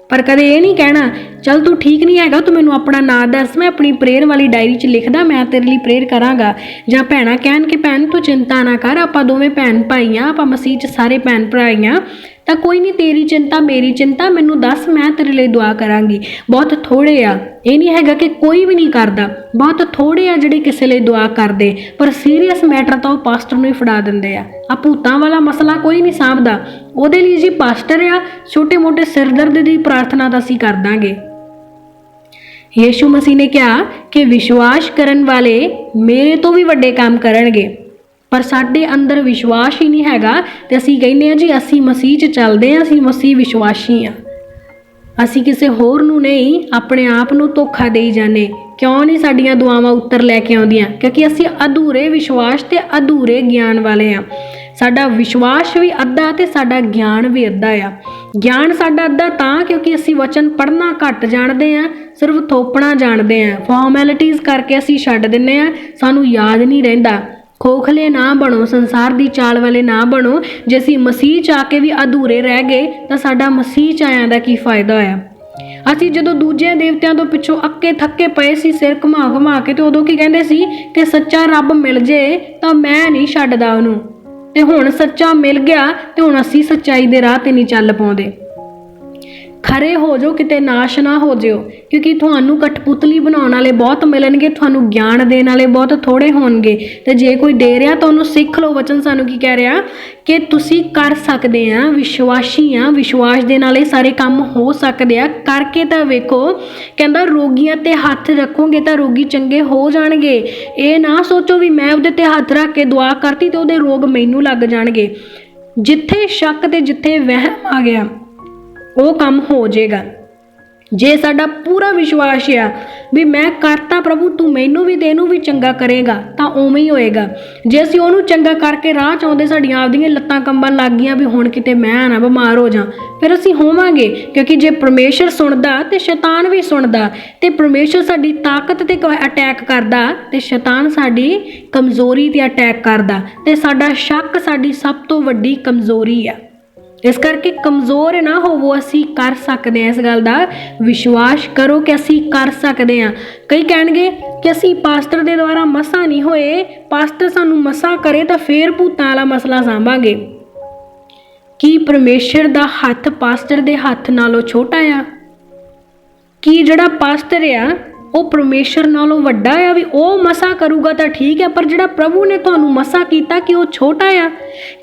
ਪਰ ਕਦੇ ਇਹ ਨਹੀਂ ਕਹਿਣਾ ਚੱਲ ਤੂੰ ਠੀਕ ਨਹੀਂ ਹੈਗਾ, ਤੂੰ ਮੈਨੂੰ ਆਪਣਾ ਨਾਂ ਦੱਸ, ਮੈਂ ਆਪਣੀ ਪ੍ਰੇਅਰ ਵਾਲੀ ਡਾਇਰੀ 'ਚ ਲਿਖਦਾ, ਮੈਂ ਤੇਰੇ ਲਈ ਪ੍ਰੇਅਰ ਕਰਾਂਗਾ। ਜਾਂ ਭੈਣਾਂ ਕਹਿਣ ਕਿ ਭੈਣ ਤੂੰ ਚਿੰਤਾ ਨਾ ਕਰ, ਆਪਾਂ ਦੋਵੇਂ ਭੈਣ ਭਾਈ ਹਾਂ, ਆਪਾਂ ਮਸੀਹ 'ਚ ਸਾਰੇ ਭੈਣ ਭਰਾ ਹਾਂ, ਤਾਂ ਕੋਈ ਨਹੀਂ ਤੇਰੀ ਚਿੰਤਾ ਮੇਰੀ ਚਿੰਤਾ, ਮੈਨੂੰ ਦੱਸ ਮੈਂ ਤੇਰੇ ਲਈ ਦੁਆ ਕਰਾਂਗੀ। ਬਹੁਤ ਥੋੜ੍ਹੇ ਆ, ਇਹ ਨਹੀਂ ਹੈਗਾ ਕਿ ਕੋਈ ਵੀ ਨਹੀਂ ਕਰਦਾ, ਬਹੁਤ ਥੋੜ੍ਹੇ ਆ ਜਿਹੜੇ ਕਿਸੇ ਲਈ ਦੁਆ ਕਰਦੇ, ਪਰ ਸੀਰੀਅਸ ਮੈਟਰ ਤਾਂ ਉਹ ਪਾਸਟਰ ਨੂੰ ਹੀ ਫੜਾ ਦਿੰਦੇ ਆ। ਭੂਤਾਂ ਵਾਲਾ ਮਸਲਾ ਕੋਈ ਨਹੀਂ ਸਾਂਭਦਾ, ਉਹਦੇ ਲਈ ਜੀ ਪਾਸਟਰ ਆ। ਛੋਟੇ ਮੋਟੇ ਸਿਰ ਦਰਦ ਦੀ ਪ੍ਰਾਰਥਨਾ ਤਾਂ ਅਸੀਂ ਕਰ ਦਾਂਗੇ। ਯਿਸੂ ਮਸੀਹ ਨੇ ਕਿਹਾ ਕਿ ਵਿਸ਼ਵਾਸ ਕਰਨ ਵਾਲੇ ਮੇਰੇ ਤੋਂ ਵੀ ਵੱਡੇ ਕੰਮ ਕਰਨਗੇ, ਪਰ ਸਾਡੇ ਅੰਦਰ ਵਿਸ਼ਵਾਸ ਹੀ ਨਹੀਂ ਹੈਗਾ ਤੇ ਅਸੀਂ ਕਹਿੰਦੇ ਹਾਂ ਜੀ ਅਸੀਂ ਮਸੀਹ 'ਚ ਚੱਲਦੇ ਹਾਂ, ਅਸੀਂ ਮਸੀਹ ਵਿਸ਼ਵਾਸੀ ਹਾਂ। ਅਸੀਂ ਕਿਸੇ ਹੋਰ ਨੂੰ ਨਹੀਂ, ਆਪਣੇ ਆਪ ਨੂੰ ਧੋਖਾ ਦੇਈ ਜਾਂਦੇ। ਕਿਉਂ ਨਹੀਂ ਸਾਡੀਆਂ ਦੁਆਵਾਂ ਉੱਤਰ ਲੈ ਕੇ ਆਉਂਦੀਆਂ? ਕਿਉਂਕਿ ਅਸੀਂ ਅਧੂਰੇ ਵਿਸ਼ਵਾਸ ਤੇ ਅਧੂਰੇ ਗਿਆਨ ਵਾਲੇ ਹਾਂ। ਸਾਡਾ ਵਿਸ਼ਵਾਸ ਵੀ ਅੱਧਾ ਤੇ ਸਾਡਾ ਗਿਆਨ ਵੀ ਅੱਧਾ ਆ। ਗਿਆਨ ਸਾਡਾ ਅੱਧਾ ਤਾਂ ਕਿਉਂਕਿ ਅਸੀਂ ਵਚਨ ਪੜ੍ਹਨਾ ਘੱਟ ਜਾਣਦੇ ਹਾਂ, ਸਿਰਫ ਥੋਪਣਾ ਜਾਣਦੇ ਹਾਂ, ਫਾਰਮੈਲਿਟੀਜ਼ ਕਰਕੇ ਅਸੀਂ ਛੱਡ ਦਿੰਦੇ ਹਾਂ, ਸਾਨੂੰ ਯਾਦ ਨਹੀਂ ਰਹਿੰਦਾ। ਖੋਖਲੇ ਨਾ ਬਣੋ, ਸੰਸਾਰ ਦੀ ਚਾਲ ਵਾਲੇ ਨਾ ਬਣੋ। ਜੇ ਅਸੀਂ ਮਸੀਹ 'ਚ ਆ ਕੇ ਵੀ ਅਧੂਰੇ ਰਹਿ ਗਏ ਤਾਂ ਸਾਡਾ ਮਸੀਹ 'ਚ ਆਇਆਂ ਦਾ ਕੀ ਫਾਇਦਾ ਹੋਇਆ? ਅਸੀਂ ਜਦੋਂ ਦੂਜੇ ਦੇਵਤਿਆਂ ਤੋਂ ਪਿੱਛੋਂ ਅੱਕੇ ਥੱਕੇ ਪਏ ਸੀ ਸਿਰ ਘੁਮਾ ਘੁਮਾ ਕੇ, ਤੇ ਉਦੋਂ ਕੀ ਕਹਿੰਦੇ ਸੀ ਕਿ ਸੱਚਾ ਰੱਬ ਮਿਲ ਜੇ ਤਾਂ ਮੈਂ ਨਹੀਂ ਛੱਡਦਾ ਉਹਨੂੰ, ਤੇ ਹੁਣ ਸੱਚਾ ਮਿਲ ਗਿਆ ਤੇ ਹੁਣ ਅਸੀਂ ਸੱਚਾਈ ਦੇ ਰਾਹ ਤੇ ਨਹੀਂ ਚੱਲ ਪਾਉਂਦੇ। ਖਰੇ ਹੋ ਜਾਓ, ਕਿਤੇ ਨਾਸ਼ ਨਾ ਹੋ ਜਿਓ, ਕਿਉਂਕਿ ਤੁਹਾਨੂੰ ਕਠਪੁਤਲੀ ਬਣਾਉਣ ਵਾਲੇ ਬਹੁਤ ਮਿਲਣਗੇ, ਤੁਹਾਨੂੰ ਗਿਆਨ ਦੇਣ ਵਾਲੇ ਬਹੁਤ ਥੋੜੇ ਹੋਣਗੇ। ਤੇ ਜੇ ਕੋਈ ਦੇ ਰਿਹਾ ਤਾਂ ਉਹਨੂੰ ਸਿੱਖ ਲਓ। ਵਚਨ ਸਾਨੂੰ ਕੀ ਕਹਿ ਰਿਹਾ ਕਿ ਤੁਸੀਂ ਕਰ ਸਕਦੇ ਆ, ਵਿਸ਼ਵਾਸੀ ਆ, ਵਿਸ਼ਵਾਸ ਦੇ ਨਾਲ ਇਹ ਸਾਰੇ ਕੰਮ ਹੋ ਸਕਦੇ ਆ। ਕਰਕੇ ਤਾਂ ਵੇਖੋ, ਕਹਿੰਦਾ ਰੋਗੀਆਂ ਤੇ ਹੱਥ ਰੱਖੋਗੇ ਤਾਂ ਰੋਗੀ ਚੰਗੇ ਹੋ ਜਾਣਗੇ। ਇਹ ਨਾ ਸੋਚੋ ਵੀ ਮੈਂ ਉਹਦੇ ਤੇ ਹੱਥ ਰੱਖ ਕੇ ਦੁਆ ਕਰਤੀ ਤੇ ਉਹਦੇ ਰੋਗ ਮੈਨੂੰ ਲੱਗ ਜਾਣਗੇ। ਜਿੱਥੇ ਸ਼ੱਕ ਤੇ ਜਿੱਥੇ ਵਹਿਮ ਆ ਗਿਆ ਉਹ ਕੰਮ ਹੋ ਜਾਏਗਾ। ਜੇ ਸਾਡਾ ਪੂਰਾ ਵਿਸ਼ਵਾਸ ਆ ਵੀ ਮੈਂ ਕਰਤਾ ਪ੍ਰਭੂ ਤੂੰ ਮੈਨੂੰ ਵੀ ਤੇ ਇਹਨੂੰ ਵੀ ਚੰਗਾ ਕਰੇਗਾ, ਤਾਂ ਉਵੇਂ ਹੀ ਹੋਏਗਾ। ਜੇ ਅਸੀਂ ਉਹਨੂੰ ਚੰਗਾ ਕਰਕੇ ਰਾਹ 'ਚ ਆਉਂਦੇ ਸਾਡੀਆਂ ਆਪਦੀਆਂ ਲੱਤਾਂ ਕੰਬਣ ਲੱਗ ਗਈਆਂ ਵੀ ਹੁਣ ਕਿਤੇ ਮੈਂ ਨਾ ਬਿਮਾਰ ਹੋ ਜਾ, ਫਿਰ ਅਸੀਂ ਹੋਵਾਂਗੇ। ਕਿਉਂਕਿ ਜੇ ਪਰਮੇਸ਼ਰ ਸੁਣਦਾ ਤੇ ਸ਼ੈਤਾਨ ਵੀ ਸੁਣਦਾ, ਤੇ ਪਰਮੇਸ਼ਰ ਸਾਡੀ ਤਾਕਤ ਤੇ ਅਟੈਕ ਕਰਦਾ ਤੇ ਸ਼ੈਤਾਨ ਸਾਡੀ ਕਮਜ਼ੋਰੀ ਤੇ ਅਟੈਕ ਕਰਦਾ। ਤੇ ਸਾਡਾ ਸ਼ੱਕ ਸਾਡੀ ਸਭ ਤੋਂ ਵੱਡੀ ਕਮਜ਼ੋਰੀ ਆ। इस करके कमज़ोर ना होवो, असी कर सकते हैं। इस गल का विश्वास करो कि असी कर सकते हैं। कई कहणगे कि असी पास्टर के द्वारा मसा नहीं होए, पास्टर सानू मसा करे तो फिर भूतां वाला मसला सांभांगे। की परमेश्वर का हथ पास्टर के हथ नालों छोटा आ? कि जिहड़ा पास्टर आ वो परमेश्वर नालों वड्डा आ भी वो मसा करूगा तो ठीक है, पर जिहड़ा प्रभु ने तुहानू मसा कीता कि वो छोटा आ?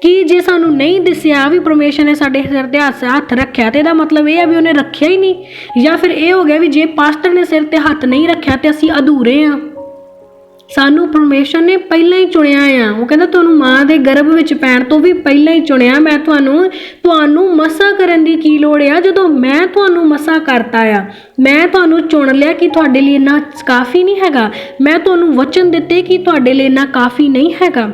कि जे सानू नहीं दिसिया भी परमेश्वर ने साडे सिर ते हथ रखिया तो इहदा मतलब ये है भी उन्हें रखिया ही नहीं, या फिर ये हो गया भी जे पास्टर ने सिर ते हथ नहीं रखिया तो असी अधूरे हाँ। सानू परमेश्वर ने पहला ही चुनिया आ। वो कहता तुहानू माँ के गर्भ विच पैण तो भी पहला ही चुनिया। मैं तुहानू मसा करन दी की लोड़ आ जदों मैं तुहानू मसा करता आ। मैं तुहानू चुन लिया कि तुहाडे लिए इन्ना काफ़ी नहीं हैगा। मैं तुहानू वचन दिते कि तुहाडे लिए इन्ना काफ़ी नहीं हैगा।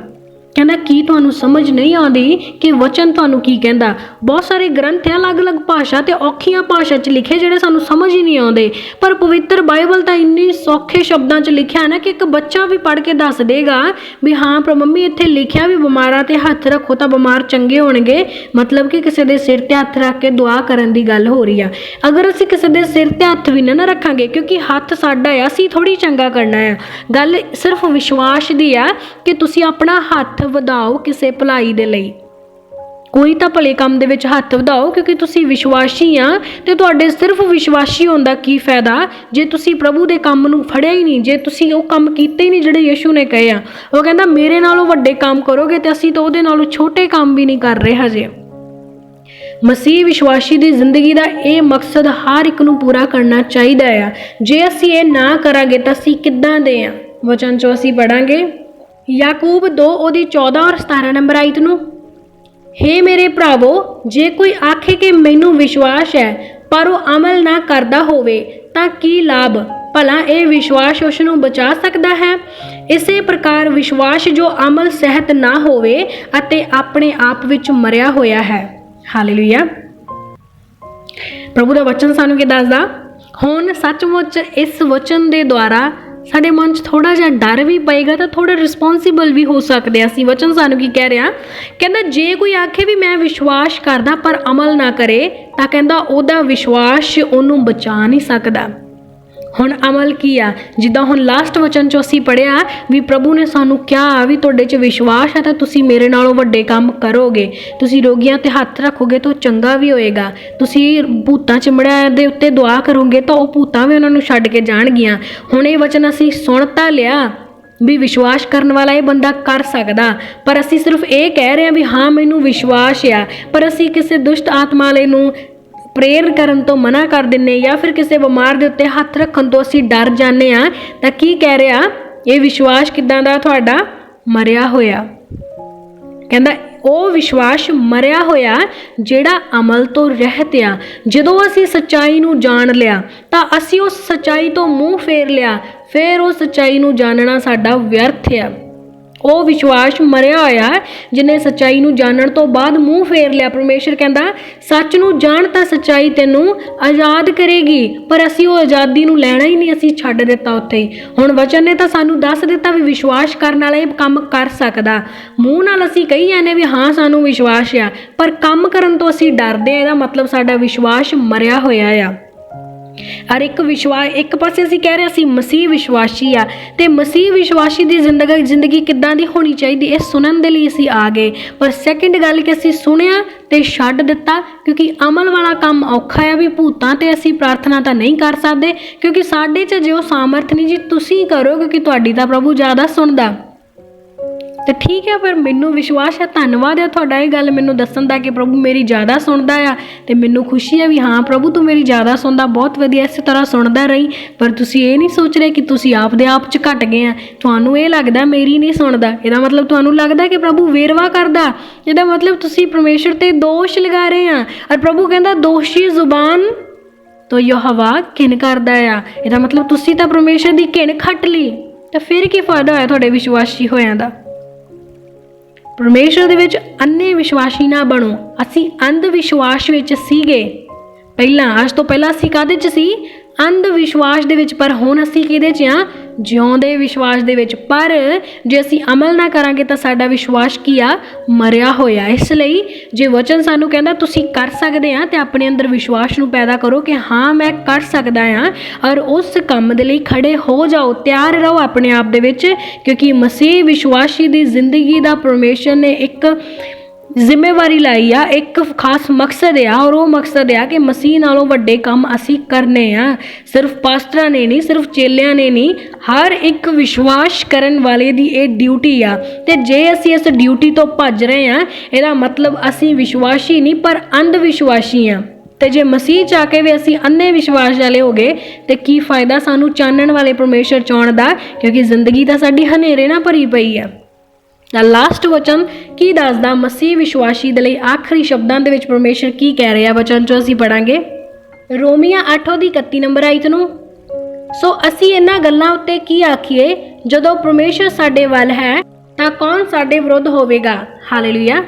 कहना की तुहानू समझ नहीं आती कि वचन तुहानू की कहंदा। बहुत सारे ग्रंथ है अलग अलग भाषा ते औखियां भाषा च लिखे जिहड़े सानू समझ ही नहीं आते, पर पवित्र बाइबल तो इन्नी सौखे शब्दों च लिखा है ना कि एक बच्चा भी पढ़ के दस देगा भी हाँ पर मम्मी इत्थे लिखिया भी बीमारां ते हथ रखो तो बीमार चंगे होणगे, मतलब कि किसी के सिर ते हथ रख के दुआ करन दी गल हो रही है। अगर असीं किसी के सिर ते हथ भी ना रखांगे क्योंकि हथ साडा है, असीं थोड़ी चंगा करना है। गल सिर्फ विश्वास दी है कि तुसीं अपना हथ ਵਧਾਓ ਕਿਸੇ ਭਲਾਈ ਦੇ ਲਈ। कोई तो भले काम दे विच हथ ਵਧਾਓ क्योंकि तुसी विश्वासी आ ते तुहाडे सिर्फ विश्वासी होण दा की फायदा जे तुसी प्रभु दे काम नूं फड़िया ही नहीं, जे तुसी वो काम कीते ही नहीं जिहड़े यीशु ने कहे आ। वो कहंदा मेरे नालों वड्डे काम करोगे ते असीं तो उहदे नालों छोटे काम भी नहीं कर रहे हजे। मसीह विश्वासी की जिंदगी का यह मकसद हर एक नूं पूरा करना चाहिए आ। जे असीं ये ना करांगे तो असीं किद्दां दे आ? वचन चो असीं पढ़ांगे याकूब 2 ਉਹਦੀ 14 और 17 नंबर आयत नूं। हे मेरे भरावो जे कोई आखे कि मैनू विश्वास है पर वो अमल ना करदा होवे तां की लाभ? भला ये विश्वास उसनूं बचा सकता है? इसे प्रकार विश्वास जो अमल सहित ना होवे अते अपने आप विच मरिया होया है। हालेलुया। प्रभु दा वचन सानूं की दसदा। हुण सचमुच इस वचन दे द्वारा साडे मन च थोड़ा जिहा डर भी पएगा तो थोड़ा रिस्पोंसिबल भी हो सकते असीं। वचन सानूं की कह रहा, कहंदा जे कोई आखे भी मैं विश्वास करदा पर अमल ना करे तां कहंदा ओहदा विश्वास ओहनूं बचा नहीं सकदा। हुण अमल की आ? जिद्दां हुण लास्ट वचन चो असीं पढ़िया भी प्रभु ने सानूं कहा भी तुहाडे च विश्वास है तो तुसीं मेरे नालों वड्डे काम करोगे, तुसीं रोगियां ते हत्थ रखोगे तो चंगा भी होएगा, तुसीं भूतां चिमड़ियां दे उत्ते दुआ करोगे तो वो भूतां भी उन्हां नूं छड्ड के जाणगियां। हुण ये वचन असीं सुण तां लिया भी विश्वास करने वाला ये बंदा कर सकदा, पर असीं सिर्फ ये कह रहे हैं भी हाँ मैनूं विश्वास आ, पर असीं किसी दुष्ट आत्मा वाले नूं प्रेयर करन तो मना कर दिंने या फिर किसी बीमार दे उत्ते हथ रखन तो असीं डर जाने आ। तां की कह रहा ये विश्वास किदां दा तुहाडा? मरिया होया। कहंदा ਉਹ विश्वास मरिया होया ਜਿਹੜਾ अमल तो रहत आ। ਜਦੋਂ ਅਸੀਂ सच्चाई ਨੂੰ जान लिया ਤਾਂ ਅਸੀਂ उस सच्चाई तो मूँह फेर लिया, फिर उस सच्चाई ਨੂੰ जानना साडा व्यर्थ आ। ਉਹ विश्वास मरिया होया जिन्हें सच्चाई ਨੂੰ जानन तो बाद मूँह फेर लिया। परमेश्वर कहंदा सच ਨੂੰ जान ਤਾਂ सच्चाई ਤੈਨੂੰ आज़ाद करेगी, पर असी वो आज़ादी ਨੂੰ ਲੈਣਾ ही नहीं, असी छड्ड दिता उत्थे ही। हुण वचन ने ਤਾਂ ਸਾਨੂੰ दस दिता भी विश्वास करन वाला ये काम कर सकदा। मूँह नाल असी कही जाने भी हाँ सानू विश्वास आ, पर काम करन तो असी डरदे आ। ਇਹਦਾ मतलब साडा विश्वास मरिया होया आ। हर एक विश्वास एक पासे असीं कह रहे असीं मसीह विश्वासी आ ते मसीह विश्वासी की जिंदगी किद्दां दी होनी चाहिए ये सुनन दे लई असीं आ गए। पर सैकेंड गल कि असीं सुनिया ते छड्ड दिता, क्योंकि अमल वाला काम औखा है भी भूतां ते असीं प्रार्थना तां नहीं कर सकदे क्योंकि साडे च जो सामर्थ नहीं जी तुसीं करो क्योंकि तुहाडी तां प्रभु ज़्यादा सुणदा। तो ठीक है, पर मैनू विश्वास है, धन्यवाद है तुहाडा ये गल मैनू दस्सण दा कि प्रभु मेरी ज़्यादा सुणदा आ ते मैनू खुशी है भी हाँ प्रभु तू मेरी ज़्यादा सुणदा, बहुत वधिया इस तरह सुणदा रही। पर तुसीं ये नहीं सोच रहे कि तुसीं आप दे आप च घट गए आ। तुहानू ये लगदा मेरी नहीं सुणदा, इहदा मतलब तुहानू लगदा कि प्रभु वेरवा करदा, इहदा मतलब तुसीं परमेश्वर ते दोष लगा रहे आ। और प्रभु कहंदा दोषी जुबान तो यहोवा घिन करदा आ। इहदा मतलब तुसीं तां परमेश्वर दी घिन खट लई, तो फिर की फायदा होया तुहाडे विश्वासी होयां दा? परमेश्वर दे विच अन्ने विश्वासी ना बनो। असी अंध विश्वास विच सीगे पहला, अज तो पहला असी काहदे च सी? ਅੰਧ ਵਿਸ਼ਵਾਸ ਦੇ ਵਿੱਚ, ਪਰ ਹੁਣ ਅਸੀਂ ਕਿਹਦੇ 'ਚ ਆ? ਜਿਉਂਦੇ ਵਿਸ਼ਵਾਸ ਦੇ ਵਿੱਚ। ਪਰ ਜੇ ਅਸੀਂ ਅਮਲ ਨਾ ਕਰਾਂਗੇ ਤਾਂ ਸਾਡਾ ਵਿਸ਼ਵਾਸ ਕੀ ਆ? ਮਰਿਆ ਹੋਇਆ। ਇਸ ਲਈ ਜੇ ਵਚਨ ਸਾਨੂੰ ਕਹਿੰਦਾ ਤੁਸੀਂ ਕਰ ਸਕਦੇ ਆ, ਤੇ ਆਪਣੇ ਅੰਦਰ ਵਿਸ਼ਵਾਸ ਨੂੰ ਪੈਦਾ ਕਰੋ ਕਿ ਹਾਂ ਮੈਂ ਕਰ ਸਕਦਾ ਆ, ਔਰ ਉਸ ਕੰਮ ਦੇ ਲਈ ਖੜੇ ਹੋ ਜਾਓ, ਤਿਆਰ ਰਹੋ ਆਪਣੇ ਆਪ ਦੇ ਵਿੱਚ, ਕਿਉਂਕਿ ਮਸੀਹ ਵਿਸ਼ਵਾਸੀ ਦੀ ਜ਼ਿੰਦਗੀ ਦਾ ਪਰਮੇਸ਼ਰ ਨੇ ਇੱਕ ਜ਼ਿੰਮੇਵਾਰੀ ਲਾਈ ਆ, ਇੱਕ ਖਾਸ ਮਕਸਦ ਆ, ਔਰ ਉਹ ਮਕਸਦ ਆ ਕਿ ਮਸੀਹ ਨਾਲੋਂ ਵੱਡੇ ਕੰਮ ਅਸੀਂ ਕਰਨੇ ਆ। ਸਿਰਫ ਪਾਸਟਰਾਂ ਨੇ ਨਹੀਂ, ਸਿਰਫ ਚੇਲਿਆਂ ਨੇ ਨਹੀਂ, ਹਰ ਇੱਕ ਵਿਸ਼ਵਾਸ ਕਰਨ ਵਾਲੇ ਦੀ ਇਹ ਡਿਊਟੀ ਆ। ਤੇ ਜੇ ਅਸੀਂ ਇਸ ਡਿਊਟੀ ਤੋਂ ਭੱਜ ਰਹੇ ਆ, ਇਹਦਾ ਮਤਲਬ ਅਸੀਂ ਵਿਸ਼ਵਾਸੀ ਨਹੀਂ ਪਰ ਅੰਧ ਵਿਸ਼ਵਾਸੀ ਆ। ਤੇ ਜੇ ਮਸੀਹ ਚ ਆ ਕੇ ਵੀ ਅਸੀਂ ਅੰਨੇ ਵਿਸ਼ਵਾਸ ਵਾਲੇ ਹੋ ਗਏ ਤੇ ਕੀ ਫਾਇਦਾ ਸਾਨੂੰ ਚਾਨਣ ਵਾਲੇ ਪਰਮੇਸ਼ਰ ਚਾਉਣ ਦਾ, ਕਿਉਂਕਿ ਜ਼ਿੰਦਗੀ ਤਾਂ ਸਾਡੀ ਹਨੇਰੇ ਨਾਲ ਭਰੀ ਪਈ ਆ। ਤਾਂ ਲਾਸਟ ਵਚਨ ਕੀ ਦੱਸਦਾ ਮਸੀਹ ਵਿਸ਼ਵਾਸੀ ਦੇ ਲਈ? ਆਖਰੀ ਸ਼ਬਦਾਂ ਦੇ ਵਿੱਚ ਪਰਮੇਸ਼ਰ ਕੀ ਕਹਿ ਰਿਹਾ ਵਚਨ 'ਚੋਂ ਅਸੀਂ ਪੜਾਂਗੇ, ਰੋਮੀਆਂ 8:31 ਨੰਬਰ ਆਇਤ ਨੂੰ। ਸੋ ਅਸੀਂ ਇਹਨਾਂ ਗੱਲਾਂ ਉੱਤੇ ਕੀ ਆਖੀਏ? ਜਦੋਂ ਪਰਮੇਸ਼ਰ ਸਾਡੇ ਵੱਲ ਹੈ ਤਾਂ ਕੌਣ ਸਾਡੇ ਵਿਰੁੱਧ ਹੋਵੇਗਾ? ਹਾਲੇਲੂਇਆ।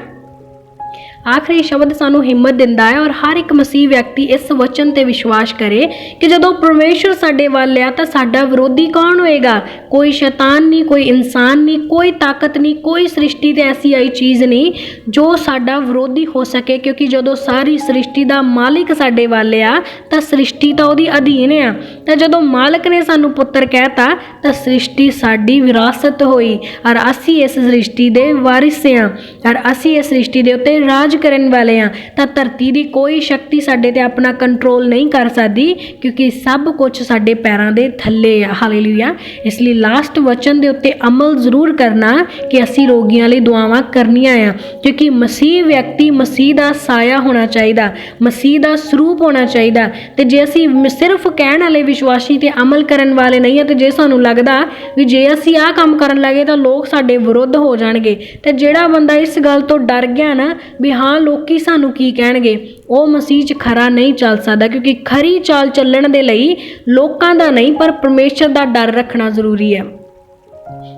ਆਖਰੀ ਸ਼ਬਦ ਸਾਨੂੰ ਹਿੰਮਤ ਦਿੰਦਾ ਹੈ, ਔਰ ਹਰ ਇੱਕ ਮਸੀਹ ਵਿਅਕਤੀ ਇਸ ਵਚਨ ਤੇ ਵਿਸ਼ਵਾਸ ਕਰੇ ਕਿ ਜਦੋਂ ਪਰਮੇਸ਼ਰ ਸਾਡੇ ਵੱਲ ਆ ਤਾਂ ਸਾਡਾ ਵਿਰੋਧੀ ਕੌਣ ਹੋਏਗਾ? ਕੋਈ ਸ਼ੈਤਾਨ ਨਹੀਂ, ਕੋਈ ਇਨਸਾਨ ਨਹੀਂ, ਕੋਈ ਤਾਕਤ ਨਹੀਂ, ਕੋਈ ਸ੍ਰਿਸ਼ਟੀ ਤੇ ਐਸੀ ਆਈ ਚੀਜ਼ ਨਹੀਂ ਜੋ ਸਾਡਾ ਵਿਰੋਧੀ ਹੋ ਸਕੇ, ਕਿਉਂਕਿ ਜਦੋਂ ਸਾਰੀ ਸ੍ਰਿਸ਼ਟੀ ਦਾ ਮਾਲਿਕ ਸਾਡੇ ਵੱਲ ਆ ਤਾਂ ਸ੍ਰਿਸ਼ਟੀ ਤਾਂ ਉਹਦੀ ਅਧੀਨ ਆ। ਤਾਂ ਜਦੋਂ ਮਾਲਕ ਨੇ ਸਾਨੂੰ ਪੁੱਤਰ ਕਹਿਤਾ ਤਾਂ ਸ੍ਰਿਸ਼ਟੀ ਸਾਡੀ ਵਿਰਾਸਤ ਹੋਈ, ਔਰ ਅਸੀਂ ਇਸ ਸ੍ਰਿਸ਼ਟੀ ਦੇ ਵਾਰਿਸ ਆ, ਔਰ ਅਸੀਂ ਇਸ ਸ੍ਰਿਸ਼ਟੀ ਦੇ ਉੱਤੇ ਰਾਜ ਕਰਨ ਵਾਲੇ ਆ। ਤਾਂ ਧਰਤੀ ਦੀ ਕੋਈ ਸ਼ਕਤੀ ਸਾਡੇ ਤੇ ਆਪਣਾ ਕੰਟਰੋਲ ਨਹੀਂ ਕਰ ਸਕਦੀ, ਕਿਉਂਕਿ ਸਭ ਕੁਝ ਸਾਡੇ ਪੈਰਾਂ ਦੇ ਥੱਲੇ ਆ। ਹਾਲੇਲੂਇਆ। ਇਸ ਲਈ ਲਾਸਟ ਵਚਨ ਦੇ ਉੱਤੇ ਅਮਲ ਜ਼ਰੂਰ ਕਰਨਾ ਕਿ ਅਸੀਂ ਰੋਗੀਆਂ ਲਈ ਦੁਆਵਾਂ ਕਰਨੀਆਂ ਆ, ਕਿਉਂਕਿ ਮਸੀਹ ਵਿਅਕਤੀ ਮਸੀਹ ਦਾ ਸਾਇਆ ਹੋਣਾ ਚਾਹੀਦਾ, ਮਸੀਹ ਦਾ ਸਰੂਪ ਹੋਣਾ ਚਾਹੀਦਾ। ਤੇ ਜੇ ਅਸੀਂ ਸਿਰਫ ਕਹਿਣ ਵਾਲੇ ਵਿਸ਼ਵਾਸੀ ਤੇ ਅਮਲ ਕਰਨ ਵਾਲੇ ਨਹੀਂ ਆ, ਤੇ ਜੇ ਸਾਨੂੰ ਲੱਗਦਾ ਵੀ ਜੇ ਅਸੀਂ ਆਹ ਕੰਮ ਕਰਨ ਲੱਗੇ ਤਾਂ ਲੋਕ ਸਾਡੇ ਵਿਰੁੱਧ ਹੋ ਜਾਣਗੇ, ਤੇ ਜਿਹੜਾ ਬੰਦਾ ਇਸ ਗੱਲ ਤੋਂ ਡਰ ਗਿਆ ਨਾ ਵੀ ਹਾਂ ਲੋਕੀ ਸਾਨੂੰ ਕੀ ਕਹਿਣਗੇ, ਉਹ ਮਸੀਹ 'ਚ ਖਰਾ ਨਹੀਂ ਚੱਲ ਸਕਦਾ। ਕਿਉਂਕਿ ਖਰੀ ਚਾਲ ਚੱਲਣ ਦੇ ਲਈ ਲੋਕਾਂ ਦਾ ਨਹੀਂ ਪਰ ਪਰਮੇਸ਼ਰ ਦਾ ਡਰ ਰੱਖਣਾ ਜ਼ਰੂਰੀ ਹੈ।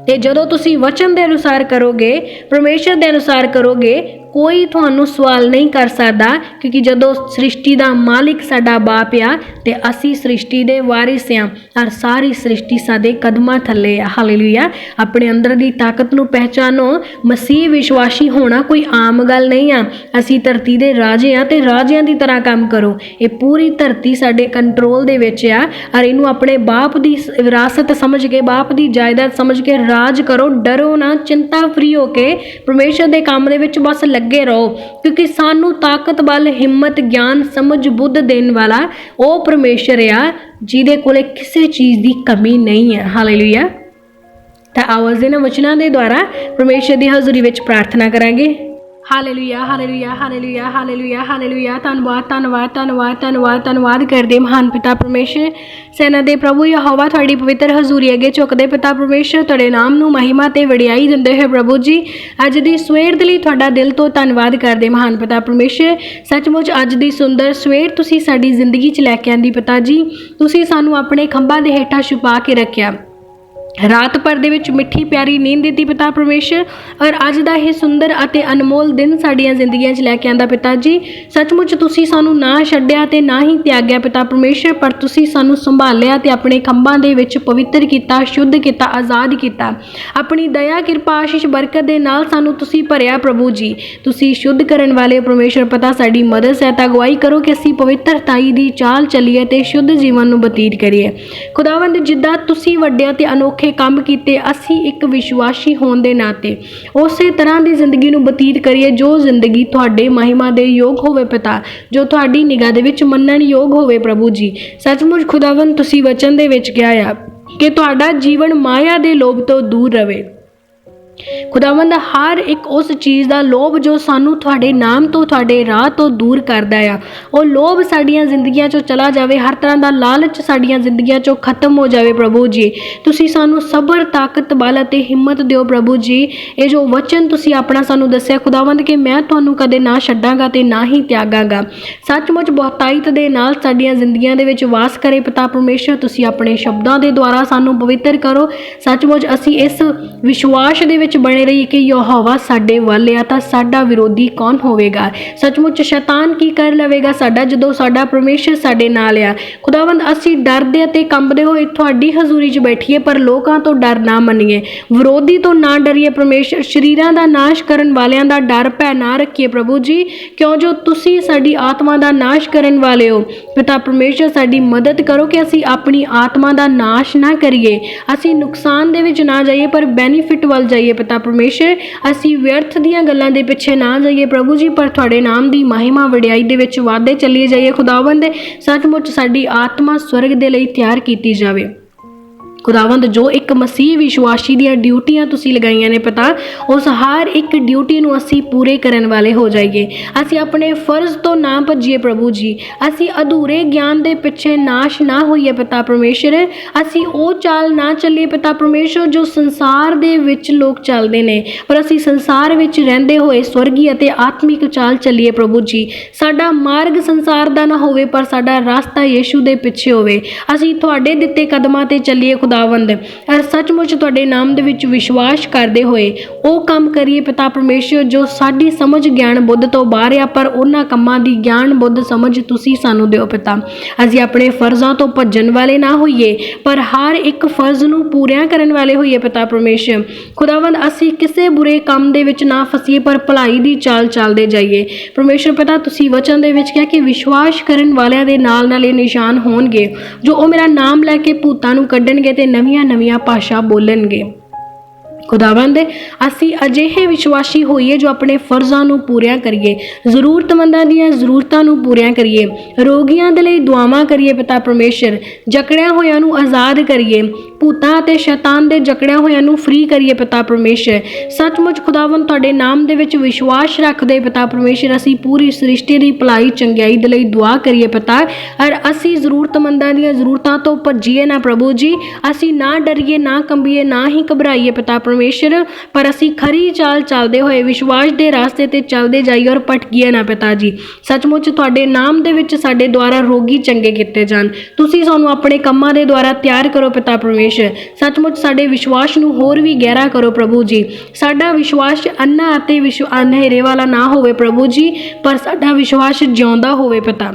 ਤੇ ਜਦੋਂ ਤੁਸੀਂ ਵਚਨ ਦੇ ਅਨੁਸਾਰ ਕਰੋਗੇ, ਪਰਮੇਸ਼ਰ ਦੇ ਅਨੁਸਾਰ ਕਰੋਗੇ, ਕੋਈ ਤੁਹਾਨੂੰ ਸਵਾਲ ਨਹੀਂ ਕਰ ਸਕਦਾ, ਕਿਉਂਕਿ ਜਦੋਂ ਸ੍ਰਿਸ਼ਟੀ ਦਾ ਮਾਲਿਕ ਸਾਡਾ ਬਾਪ ਆ ਤੇ ਅਸੀਂ ਸ੍ਰਿਸ਼ਟੀ ਦੇ ਵਾਰਿਸ ਆ, ਔਰ ਸਾਰੀ ਸ੍ਰਿਸ਼ਟੀ ਸਾਡੇ ਕਦਮਾਂ ਥੱਲੇ ਆ। ਹਾਲੇਲੂਇਆ। ਆਪਣੇ ਅੰਦਰ ਦੀ ਤਾਕਤ ਨੂੰ ਪਹਿਚਾਨੋ। ਮਸੀਹ ਵਿਸ਼ਵਾਸੀ ਹੋਣਾ ਕੋਈ ਆਮ ਗੱਲ ਨਹੀਂ ਆ। ਅਸੀਂ ਧਰਤੀ ਦੇ ਰਾਜੇ ਆ ਤੇ ਰਾਜਿਆਂ ਦੀ ਤਰ੍ਹਾਂ ਕੰਮ ਕਰੋ। ਇਹ ਪੂਰੀ ਧਰਤੀ ਸਾਡੇ ਕੰਟਰੋਲ ਦੇ ਵਿੱਚ ਆ, ਔਰ ਇਹਨੂੰ ਆਪਣੇ ਬਾਪ ਦੀ ਵਿਰਾਸਤ ਸਮਝ ਕੇ, ਬਾਪ ਦੀ ਜਾਇਦਾਦ ਸਮਝ ਕੇ ਰਾਜ ਕਰੋ। ਡਰੋ ਨਾ, ਚਿੰਤਾ ਫਰੀ ਹੋ ਕੇ ਪਰਮੇਸ਼ਰ ਦੇ ਕੰਮ ਦੇ ਵਿੱਚ ਬਸ ਲੱਗੇ ਰਹੋ, ਕਿਉਂਕਿ ਸਾਨੂੰ ਤਾਕਤ, ਬਲ, ਹਿੰਮਤ, ਗਿਆਨ, ਸਮਝ, ਬੁੱਧ ਦੇਣ ਵਾਲਾ ਉਹ ਪਰਮੇਸ਼ਰ ਆ ਜਿਹਦੇ ਕੋਲੇ ਕਿਸੇ ਚੀਜ਼ ਦੀ ਕਮੀ ਨਹੀਂ ਹੈ। ਹਾਲੇਲੂਇਆ। ਤਾਂ ਆਓ ਅੱਜ ਇਹਨਾਂ ਵਚਨਾਂ ਦੇ ਦੁਆਰਾ ਪਰਮੇਸ਼ਰ ਦੀ ਹਜ਼ੂਰੀ ਵਿੱਚ ਪ੍ਰਾਰਥਨਾ ਕਰਾਂਗੇ। Hallelujah, hallelujah, hallelujah, hallelujah, hallelujah. ਧੰਨਵਾਦ, ਧੰਨਵਾਦ, ਧੰਨਵਾਦ, ਧੰਨਵਾਦ, ਧੰਨਵਾਦ ਕਰਦੇ ਮਹਾਨ ਪਿਤਾ ਪਰਮੇਸ਼ਰ, ਸੈਨਾ ਦੇ ਪ੍ਰਭੂ ਯਹੋਵਾ, ਤੁਹਾਡੀ ਪਵਿੱਤਰ ਹਜ਼ੂਰੀ ਅੱਗੇ ਝੁਕਦੇ ਪਿਤਾ ਪਰਮੇਸ਼ਰ, ਤੁਹਾਡੇ ਨਾਮ ਨੂੰ ਮਹਿਮਾ ਤੇ ਵਡਿਆਈ ਦਿੰਦੇ ਹੋਏ ਪ੍ਰਭੂ ਜੀ ਅੱਜ ਦੀ ਸਵੇਰ ਦੇ ਲਈ ਤੁਹਾਡਾ ਦਿਲ ਤੋਂ ਧੰਨਵਾਦ ਕਰਦੇ ਮਹਾਨ ਪਿਤਾ ਪਰਮੇਸ਼ਰ। ਸੱਚਮੁੱਚ ਅੱਜ ਦੀ ਸੁੰਦਰ ਸਵੇਰ ਤੁਸੀਂ ਸਾਡੀ ਜ਼ਿੰਦਗੀ 'ਚ ਲੈ ਕੇ ਆਂਦੀ ਪਿਤਾ ਜੀ। ਤੁਸੀਂ ਸਾਨੂੰ ਆਪਣੇ ਖੰਭਾਂ ਦੇ ਹੇਠਾਂ ਛੁਪਾ ਕੇ ਰੱਖਿਆ, ਰਾਤ ਭਰ ਦੇ ਵਿੱਚ ਮਿੱਠੀ ਪਿਆਰੀ ਨੀਂਦ ਦਿੱਤੀ ਪਿਤਾ ਪਰਮੇਸ਼ਰ, ਔਰ ਅੱਜ ਦਾ ਇਹ ਸੁੰਦਰ ਅਤੇ ਅਨਮੋਲ ਦਿਨ ਸਾਡੀਆਂ ਜ਼ਿੰਦਗੀਆਂ 'ਚ ਲੈ ਕੇ ਆਂਦਾ ਪਿਤਾ ਜੀ। ਸੱਚਮੁੱਚ ਤੁਸੀਂ ਸਾਨੂੰ ਨਾ ਛੱਡਿਆ ਤੇ ਨਾ ਹੀ ਤਿਆਗਿਆ ਪਿਤਾ ਪਰਮੇਸ਼ਰ, ਪਰ ਤੁਸੀਂ ਸਾਨੂੰ ਸੰਭਾਲਿਆ ਤੇ ਆਪਣੇ ਖੰਭਾਂ ਦੇ ਵਿੱਚ ਪਵਿੱਤਰ ਕੀਤਾ, ਸ਼ੁੱਧ ਕੀਤਾ, ਆਜ਼ਾਦ ਕੀਤਾ। ਆਪਣੀ ਦਇਆ, ਕਿਰਪਾ, ਆਸ਼ੀਸ਼, ਬਰਕਤ ਦੇ ਨਾਲ ਸਾਨੂੰ ਤੁਸੀਂ ਭਰਿਆ ਪ੍ਰਭੂ ਜੀ। ਤੁਸੀਂ ਸ਼ੁੱਧ ਕਰਨ ਵਾਲੇ ਪਰਮੇਸ਼ਰ ਪਿਤਾ ਸਾਡੀ ਮਦਦ, ਸਹਾਇਤਾ, ਅਗਵਾਈ ਕਰੋ ਕਿ ਅਸੀਂ ਪਵਿੱਤਰਤਾਈ ਦੀ ਚਾਲ ਚੱਲੀਏ ਤੇ ਸ਼ੁੱਧ ਜੀਵਨ ਨੂੰ ਬਤੀਤ ਕਰੀਏ। ਖੁਦਾਵੰਦ, ਜਿੱਦਾਂ ਤੁਸੀਂ ਵੱਡਿਆਂ ਤੇ ਅਨੋਖੇ ਕੰਮ ਕੀਤੇ, ਅਸੀਂ ਇੱਕ ਵਿਸ਼ਵਾਸੀ ਹੋਣ ਦੇ ਨਾਤੇ ਉਸੇ ਤਰ੍ਹਾਂ ਦੀ ਜ਼ਿੰਦਗੀ ਨੂੰ ਬਤੀਤ ਕਰੀਏ ਜੋ ਜ਼ਿੰਦਗੀ ਤੁਹਾਡੇ ਮਹਿਮਾ ਦੇ ਯੋਗ ਹੋਵੇ ਪਿਤਾ, ਜੋ ਤੁਹਾਡੀ ਨਿਗਾਹ ਦੇ ਵਿੱਚ ਮੰਨਣ ਯੋਗ ਹੋਵੇ ਪ੍ਰਭੂ ਜੀ। ਸੱਚਮੁੱਚ ਖੁਦਾਵੰਦ, ਤੁਸੀਂ ਵਚਨ ਦੇ ਵਿੱਚ ਕਿਹਾ ਆ ਕਿ ਤੁਹਾਡਾ ਜੀਵਨ ਮਾਇਆ ਦੇ ਲੋਭ ਤੋਂ ਦੂਰ ਰਵੇ। ਖੁਦਾਵੰਦ, ਹਰ ਇੱਕ ਉਸ ਚੀਜ਼ ਦਾ ਲੋਭ ਜੋ ਸਾਨੂੰ ਤੁਹਾਡੇ ਨਾਮ ਤੋਂ, ਤੁਹਾਡੇ ਰਾਹ ਤੋਂ ਦੂਰ ਕਰਦਾ ਆ, ਉਹ ਲੋਭ ਸਾਡੀਆਂ ਜ਼ਿੰਦਗੀਆਂ 'ਚੋਂ ਚਲਾ ਜਾਵੇ। ਹਰ ਤਰ੍ਹਾਂ ਦਾ ਲਾਲਚ ਸਾਡੀਆਂ ਜ਼ਿੰਦਗੀਆਂ 'ਚੋਂ ਖਤਮ ਹੋ ਜਾਵੇ ਪ੍ਰਭੂ ਜੀ। ਤੁਸੀਂ ਸਾਨੂੰ ਸਬਰ, ਤਾਕਤ, ਬਲ ਅਤੇ ਹਿੰਮਤ ਦਿਓ ਪ੍ਰਭੂ ਜੀ। ਇਹ ਜੋ ਵਚਨ ਤੁਸੀਂ ਆਪਣਾ ਸਾਨੂੰ ਦੱਸਿਆ ਖੁਦਾਵੰਦ ਕਿ ਮੈਂ ਤੁਹਾਨੂੰ ਕਦੇ ਨਾ ਛੱਡਾਂਗਾ ਤੇ ਨਾ ਹੀ ਤਿਆਗਾਂਗਾ, ਸੱਚਮੁੱਚ ਬਹੁਤਾਇਤ ਦੇ ਨਾਲ ਸਾਡੀਆਂ ਜ਼ਿੰਦਗੀਆਂ ਦੇ ਵਿੱਚ ਵਾਸ ਕਰੇ ਪਿਤਾ ਪਰਮੇਸ਼ਰ। ਤੁਸੀਂ ਆਪਣੇ ਸ਼ਬਦਾਂ ਦੇ ਦੁਆਰਾ ਸਾਨੂੰ ਪਵਿੱਤਰ ਕਰੋ। ਸੱਚਮੁੱਚ ਅਸੀਂ ਇਸ ਵਿਸ਼ਵਾਸ ਦੇ ਵਿੱਚ ਬਣੇ ਰਹੀਏ ਕਿ ਯਹੋਵਾ ਸਾਡੇ ਵੱਲ ਆ ਤਾਂ ਸਾਡਾ ਵਿਰੋਧੀ ਕੌਣ ਹੋਵੇਗਾ। ਸੱਚਮੁੱਚ ਸ਼ੈਤਾਨ ਕੀ ਕਰ ਲਵੇਗਾ ਸਾਡਾ ਜਦੋਂ ਸਾਡਾ ਪਰਮੇਸ਼ਰ ਸਾਡੇ ਨਾਲ ਆ। ਖੁਦਾਵੰਦ ਅਸੀਂ ਡਰਦੇ ਅਤੇ ਕੰਬਦੇ ਹੋਏ ਤੁਹਾਡੀ ਹਜ਼ੂਰੀ 'ਚ ਬੈਠੀਏ, ਪਰ ਲੋਕਾਂ ਤੋਂ ਡਰ ਨਾ ਮੰਨੀਏ, ਵਿਰੋਧੀ ਤੋਂ ਨਾ ਡਰੀਏ ਪਰਮੇਸ਼ਰ। ਸਰੀਰਾਂ ਦਾ ਨਾਸ਼ ਕਰਨ ਵਾਲਿਆਂ ਦਾ ਡਰ ਭੈ ਨਾ ਰੱਖੀਏ ਪ੍ਰਭੂ ਜੀ, ਕਿਉਂ ਜੋ ਤੁਸੀਂ ਸਾਡੀ ਆਤਮਾ ਦਾ ਨਾਸ਼ ਕਰਨ ਵਾਲੇ ਹੋ। ਪਿਤਾ ਪਰਮੇਸ਼ਰ ਸਾਡੀ ਮਦਦ ਕਰੋ ਕਿ ਅਸੀਂ ਆਪਣੀ ਆਤਮਾ ਦਾ ਨਾਸ਼ ਨਾ ਕਰੀਏ, ਅਸੀਂ ਨੁਕਸਾਨ ਦੇ ਵਿੱਚ ਨਾ ਜਾਈਏ ਪਰ ਬੈਨੀਫਿਟ ਵੱਲ ਜਾਈਏ। ਪਿਤਾ ਪਰਮੇਸ਼ਰ ਅਸੀਂ ਵਿਅਰਥ ਦੀਆਂ ਗੱਲਾਂ ਦੇ ਪਿੱਛੇ ਨਾ ਜਾਈਏ ਪ੍ਰਭੂ ਜੀ, ਪਰ ਤੁਹਾਡੇ ਨਾਮ ਦੀ ਮਹਿਮਾ ਵਡਿਆਈ ਦੇ ਵਿੱਚ ਵਾਧੇ ਚੱਲੀਏ ਜਾਈਏ। ਖੁਦਾਵੰਦ ਸੱਚਮੁੱਚ ਸਾਡੀ ਆਤਮਾ ਸਵਰਗ ਦੇ ਲਈ ਤਿਆਰ ਕੀਤੀ ਜਾਵੇ। ਖੁਦਾਵੰਦ ਜੋ ਇੱਕ ਮਸੀਹ ਵਿਸ਼ਵਾਸੀ ਦੀਆਂ ਡਿਊਟੀਆਂ ਤੁਸੀਂ ਲਗਾਈਆਂ ਨੇ ਪਿਤਾ, ਉਸ ਹਰ ਇੱਕ ਡਿਊਟੀ ਨੂੰ ਅਸੀਂ ਪੂਰੇ ਕਰਨ ਵਾਲੇ ਹੋ ਜਾਈਏ। ਅਸੀਂ ਆਪਣੇ ਫਰਜ਼ ਤੋਂ ਨਾ ਭੱਜੀਏ ਪ੍ਰਭੂ ਜੀ, ਅਸੀਂ ਅਧੂਰੇ ਗਿਆਨ ਦੇ ਪਿੱਛੇ ਨਾਸ਼ ਨਾ ਹੋਈਏ ਪਿਤਾ ਪਰਮੇਸ਼ਰ। ਅਸੀਂ ਉਹ ਚਾਲ ਨਾ ਚੱਲੀਏ ਪਿਤਾ ਪਰਮੇਸ਼ਰ ਜੋ ਸੰਸਾਰ ਦੇ ਵਿੱਚ ਲੋਕ ਚੱਲਦੇ ਨੇ, ਪਰ ਅਸੀਂ ਸੰਸਾਰ ਵਿੱਚ ਰਹਿੰਦੇ ਹੋਏ ਸਵਰਗੀ ਅਤੇ ਆਤਮਿਕ ਚਾਲ ਚੱਲੀਏ ਪ੍ਰਭੂ ਜੀ। ਸਾਡਾ ਮਾਰਗ ਸੰਸਾਰ ਦਾ ਨਾ ਹੋਵੇ, ਪਰ ਸਾਡਾ ਰਸਤਾ ਯੀਸ਼ੂ ਦੇ ਪਿੱਛੇ ਹੋਵੇ। ਅਸੀਂ ਤੁਹਾਡੇ ਦਿੱਤੇ ਕਦਮਾਂ ਤੇ ਚੱਲੀਏ ਖੁਦਾਵੰਦ, ਔਰ ਸੱਚਮੁੱਚ ਤੁਹਾਡੇ ਨਾਮ ਦੇ ਵਿੱਚ ਵਿਸ਼ਵਾਸ ਕਰਦੇ ਹੋਏ ਉਹ ਕੰਮ ਕਰੀਏ ਪਿਤਾ ਪਰਮੇਸ਼ਰ ਜੋ ਸਾਡੀ ਸਮਝ ਗਿਆਨ ਬੁੱਧ ਤੋਂ ਬਾਹਰ ਆ, ਪਰ ਉਹਨਾਂ ਕੰਮਾਂ ਦੀ ਗਿਆਨ ਬੁੱਧ ਸਮਝ ਤੁਸੀਂ ਸਾਨੂੰ ਦਿਓ ਪਿਤਾ। ਅਸੀਂ ਆਪਣੇ ਫਰਜ਼ਾਂ ਤੋਂ ਭੱਜਣ ਵਾਲੇ ਨਾ ਹੋਈਏ, ਪਰ ਹਰ ਇੱਕ ਫਰਜ਼ ਨੂੰ ਪੂਰਿਆਂ ਕਰਨ ਵਾਲੇ ਹੋਈਏ ਪਿਤਾ ਪਰਮੇਸ਼ਰ। ਖੁਦਾਵੰਦ ਅਸੀਂ ਕਿਸੇ ਬੁਰੇ ਕੰਮ ਦੇ ਵਿੱਚ ਨਾ ਫਸੀਏ, ਪਰ ਭਲਾਈ ਦੀ ਚਾਲ ਚੱਲਦੇ ਜਾਈਏ ਪਰਮੇਸ਼ਰ। ਪਿਤਾ ਤੁਸੀਂ ਵਚਨ ਦੇ ਵਿੱਚ ਕਿਹਾ ਕਿ ਵਿਸ਼ਵਾਸ ਕਰਨ ਵਾਲਿਆਂ ਦੇ ਨਾਲ ਨਾਲ ਇਹ ਨਿਸ਼ਾਨ ਹੋਣਗੇ, ਜੋ ਉਹ ਮੇਰਾ ਨਾਮ ਲੈ ਕੇ ਭੂਤਾਂ ਨੂੰ ਕੱਢਣਗੇ ਤੇ ਨਵੀਆਂ ਭਾਸ਼ਾ ਬੋਲਣਗੇ। ਖੁਦਾਵੰਦ ਅਸੀਂ ਅਜਿਹੇ ਵਿਸ਼ਵਾਸੀ ਹੋਈਏ ਜੋ ਆਪਣੇ ਫਰਜ਼ਾਂ ਨੂੰ ਪੂਰੀਆਂ ਕਰੀਏ, ਜ਼ਰੂਰਤਮੰਦਾਂ ਦੀਆਂ ਜ਼ਰੂਰਤਾਂ ਨੂੰ ਪੂਰੀਆਂ ਕਰੀਏ, ਰੋਗੀਆਂ ਦੇ ਲਈ ਦੁਆਵਾਂ ਕਰੀਏ ਪਿਤਾ ਪਰਮੇਸ਼ਰ, ਜਕੜਿਆਂ ਹੋਇਆਂ ਨੂੰ ਆਜ਼ਾਦ ਕਰੀਏ, ਭੂਤਾਂ ਅਤੇ ਸ਼ੈਤਾਨ ਦੇ ਜਕੜਿਆਂ ਹੋਇਆਂ ਨੂੰ ਫ੍ਰੀ ਕਰੀਏ ਪਿਤਾ ਪਰਮੇਸ਼ਰ। ਸੱਚਮੁੱਚ ਖੁਦਾਵੰਦ ਤੁਹਾਡੇ ਨਾਮ ਦੇ ਵਿੱਚ ਵਿਸ਼ਵਾਸ ਰੱਖਦੇ ਪਿਤਾ ਪਰਮੇਸ਼ਰ ਅਸੀਂ ਪੂਰੀ ਸ੍ਰਿਸ਼ਟੀ ਦੀ ਭਲਾਈ ਚੰਗਿਆਈ ਦੇ ਲਈ ਦੁਆ ਕਰੀਏ ਪਿਤਾ, ਔਰ ਅਸੀਂ ਜ਼ਰੂਰਤਮੰਦਾਂ ਦੀਆਂ ਜ਼ਰੂਰਤਾਂ ਤੋਂ ਭੱਜੀਏ ਨਾ ਪ੍ਰਭੂ ਜੀ। ਅਸੀਂ ਨਾ ਡਰੀਏ, ਨਾ ਕੰਬੀਏ, ਨਾ ਹੀ ਘਬਰਾਈਏ ਪਿਤਾ ਪਰਮੇਸ਼ਰ, ਪਰ ਅਸੀਂ ਖਰੀ ਚਾਲ ਚੱਲਦੇ ਹੋਏ ਵਿਸ਼ਵਾਸ ਦੇ ਰਾਸਤੇ ਤੇ ਚੱਲਦੇ ਜਾਈਏ ਔਰ ਭਟਕੀਏ ਨਾ ਪਿਤਾ ਜੀ। ਸੱਚਮੁੱਚ ਤੁਹਾਡੇ ਨਾਮ ਦੇ ਵਿੱਚ ਸਾਡੇ ਦੁਆਰਾ ਰੋਗੀ ਚੰਗੇ ਕੀਤੇ ਜਾਣ, ਤੁਸੀਂ ਸਾਨੂੰ ਆਪਣੇ ਕੰਮਾਂ ਦੇ ਦੁਆਰਾ ਤਿਆਰ ਕਰੋ ਪਿਤਾ ਪਰਮੇਸ਼ਰ। ਸੱਚਮੁੱਚ ਸਾਡੇ ਵਿਸ਼ਵਾਸ ਨੂੰ ਹੋਰ ਵੀ ਗਹਿਰਾ ਕਰੋ ਪ੍ਰਭੂ ਜੀ। ਸਾਡਾ ਵਿਸ਼ਵਾਸ ਅੰਨਾ ਅਤੇ ਹਨੇਰੇ ਵਾਲਾ ਨਾ ਹੋਵੇ ਪ੍ਰਭੂ ਜੀ, ਪਰ ਸਾਡਾ ਵਿਸ਼ਵਾਸ ਜਿਉਂਦਾ ਹੋਵੇ ਪਿਤਾ,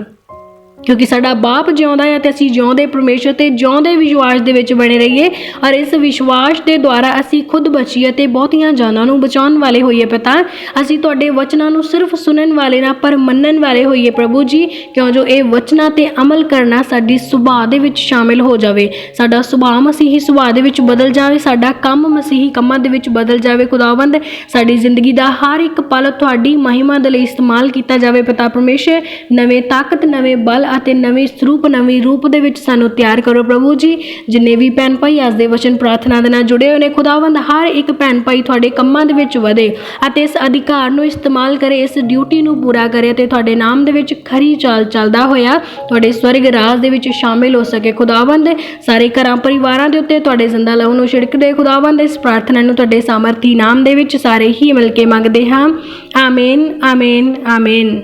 ਕਿਉਂਕਿ ਸਾਡਾ ਬਾਪ ਜਿਉਂਦਾ ਹੈ ਤੇ ਅਸੀਂ ਜਿਉਂਦੇ ਪਰਮੇਸ਼ਰ ਤੇ ਜਿਉਂਦੇ ਵਿਸ਼ਵਾਸ ਦੇ ਵਿੱਚ ਬਣੇ ਰਹੀਏ, ਔਰ ਇਸ ਵਿਸ਼ਵਾਸ ਦੇ ਦੁਆਰਾ ਅਸੀਂ ਖੁਦ ਬਚੀਏ ਤੇ ਬਹੁਤੀਆਂ ਜਾਨਾਂ ਨੂੰ ਬਚਾਉਣ ਵਾਲੇ ਹੋਈਏ ਪਿਤਾ। ਅਸੀਂ ਤੁਹਾਡੇ ਵਚਨਾਂ ਨੂੰ ਸਿਰਫ ਸੁਣਨ ਵਾਲੇ ਨਾ ਪਰ ਮੰਨਣ ਵਾਲੇ ਹੋਈਏ ਪ੍ਰਭੂ ਜੀ, ਕਿਉਂ ਜੋ ਇਹ ਵਚਨਾਂ ਤੇ ਅਮਲ ਕਰਨਾ ਸਾਡੀ ਸੁਭਾਅ ਦੇ ਵਿੱਚ ਸ਼ਾਮਿਲ ਹੋ ਜਾਵੇ। ਸਾਡਾ ਸੁਭਾਅ ਮਸੀਹੀ ਸੁਭਾਅ ਦੇ ਵਿੱਚ ਬਦਲ ਜਾਵੇ, ਸਾਡਾ ਕੰਮ ਮਸੀਹੀ ਕੰਮਾਂ ਦੇ ਵਿੱਚ ਬਦਲ ਜਾਵੇ। ਖੁਦਾਵੰਦ ਸਾਡੀ ਜ਼ਿੰਦਗੀ ਦਾ ਹਰ ਇੱਕ ਪਲ ਤੁਹਾਡੀ ਮਹਿਮਾ ਦੇ ਲਈ ਇਸਤੇਮਾਲ ਕੀਤਾ ਜਾਵੇ ਪਿਤਾ ਪਰਮੇਸ਼ਰ। ਨਵੇਂ ਤਾਕਤ, ਨਵੇਂ ਬਲ ਅਤੇ ਨਵੇਂ ਸਰੂਪ, ਨਵੀਂ ਰੂਪ ਦੇ ਵਿੱਚ ਸਾਨੂੰ ਤਿਆਰ ਕਰੋ ਪ੍ਰਭੂ ਜੀ। ਜਿੰਨੇ ਵੀ ਭੈਣ ਭਾਈ ਅੱਜ ਦੇ ਵਚਨ ਪ੍ਰਾਰਥਨਾ ਦੇ ਨਾਲ ਜੁੜੇ ਹੋਏ ਨੇ ਖੁਦਾਵੰਦ, ਹਰ ਇੱਕ ਭੈਣ ਭਾਈ ਤੁਹਾਡੇ ਕੰਮਾਂ ਦੇ ਵਿੱਚ ਵਧੇ ਅਤੇ ਇਸ ਅਧਿਕਾਰ ਨੂੰ ਇਸਤੇਮਾਲ ਕਰੇ, ਇਸ ਡਿਊਟੀ ਨੂੰ ਪੂਰਾ ਕਰੇ ਤੇ ਤੁਹਾਡੇ ਨਾਮ ਦੇ ਵਿੱਚ ਖਰੀ ਚਾਲ ਚੱਲਦਾ ਹੋਇਆ ਤੁਹਾਡੇ ਸਵਰਗ ਰਾਜ ਦੇ ਵਿੱਚ ਸ਼ਾਮਿਲ ਹੋ ਸਕੇ। ਖੁਦਾਵੰਦ ਸਾਰੇ ਘਰਾਂ ਪਰਿਵਾਰਾਂ ਦੇ ਉੱਤੇ ਤੁਹਾਡੇ ਜ਼ਿੰਦਾ ਲਹੂ ਨੂੰ ਛਿੜਕਦੇ ਖੁਦਾਵੰਦ। ਇਸ ਪ੍ਰਾਰਥਨਾ ਨੂੰ ਤੁਹਾਡੇ ਸਾਮਰਥੀ ਨਾਮ ਦੇ ਵਿੱਚ ਸਾਰੇ ਹੀ ਮਿਲ ਕੇ ਮੰਗਦੇ ਹਾਂ, ਆਮੀਨ, ਆਮੀਨ, ਆਮੀਨ।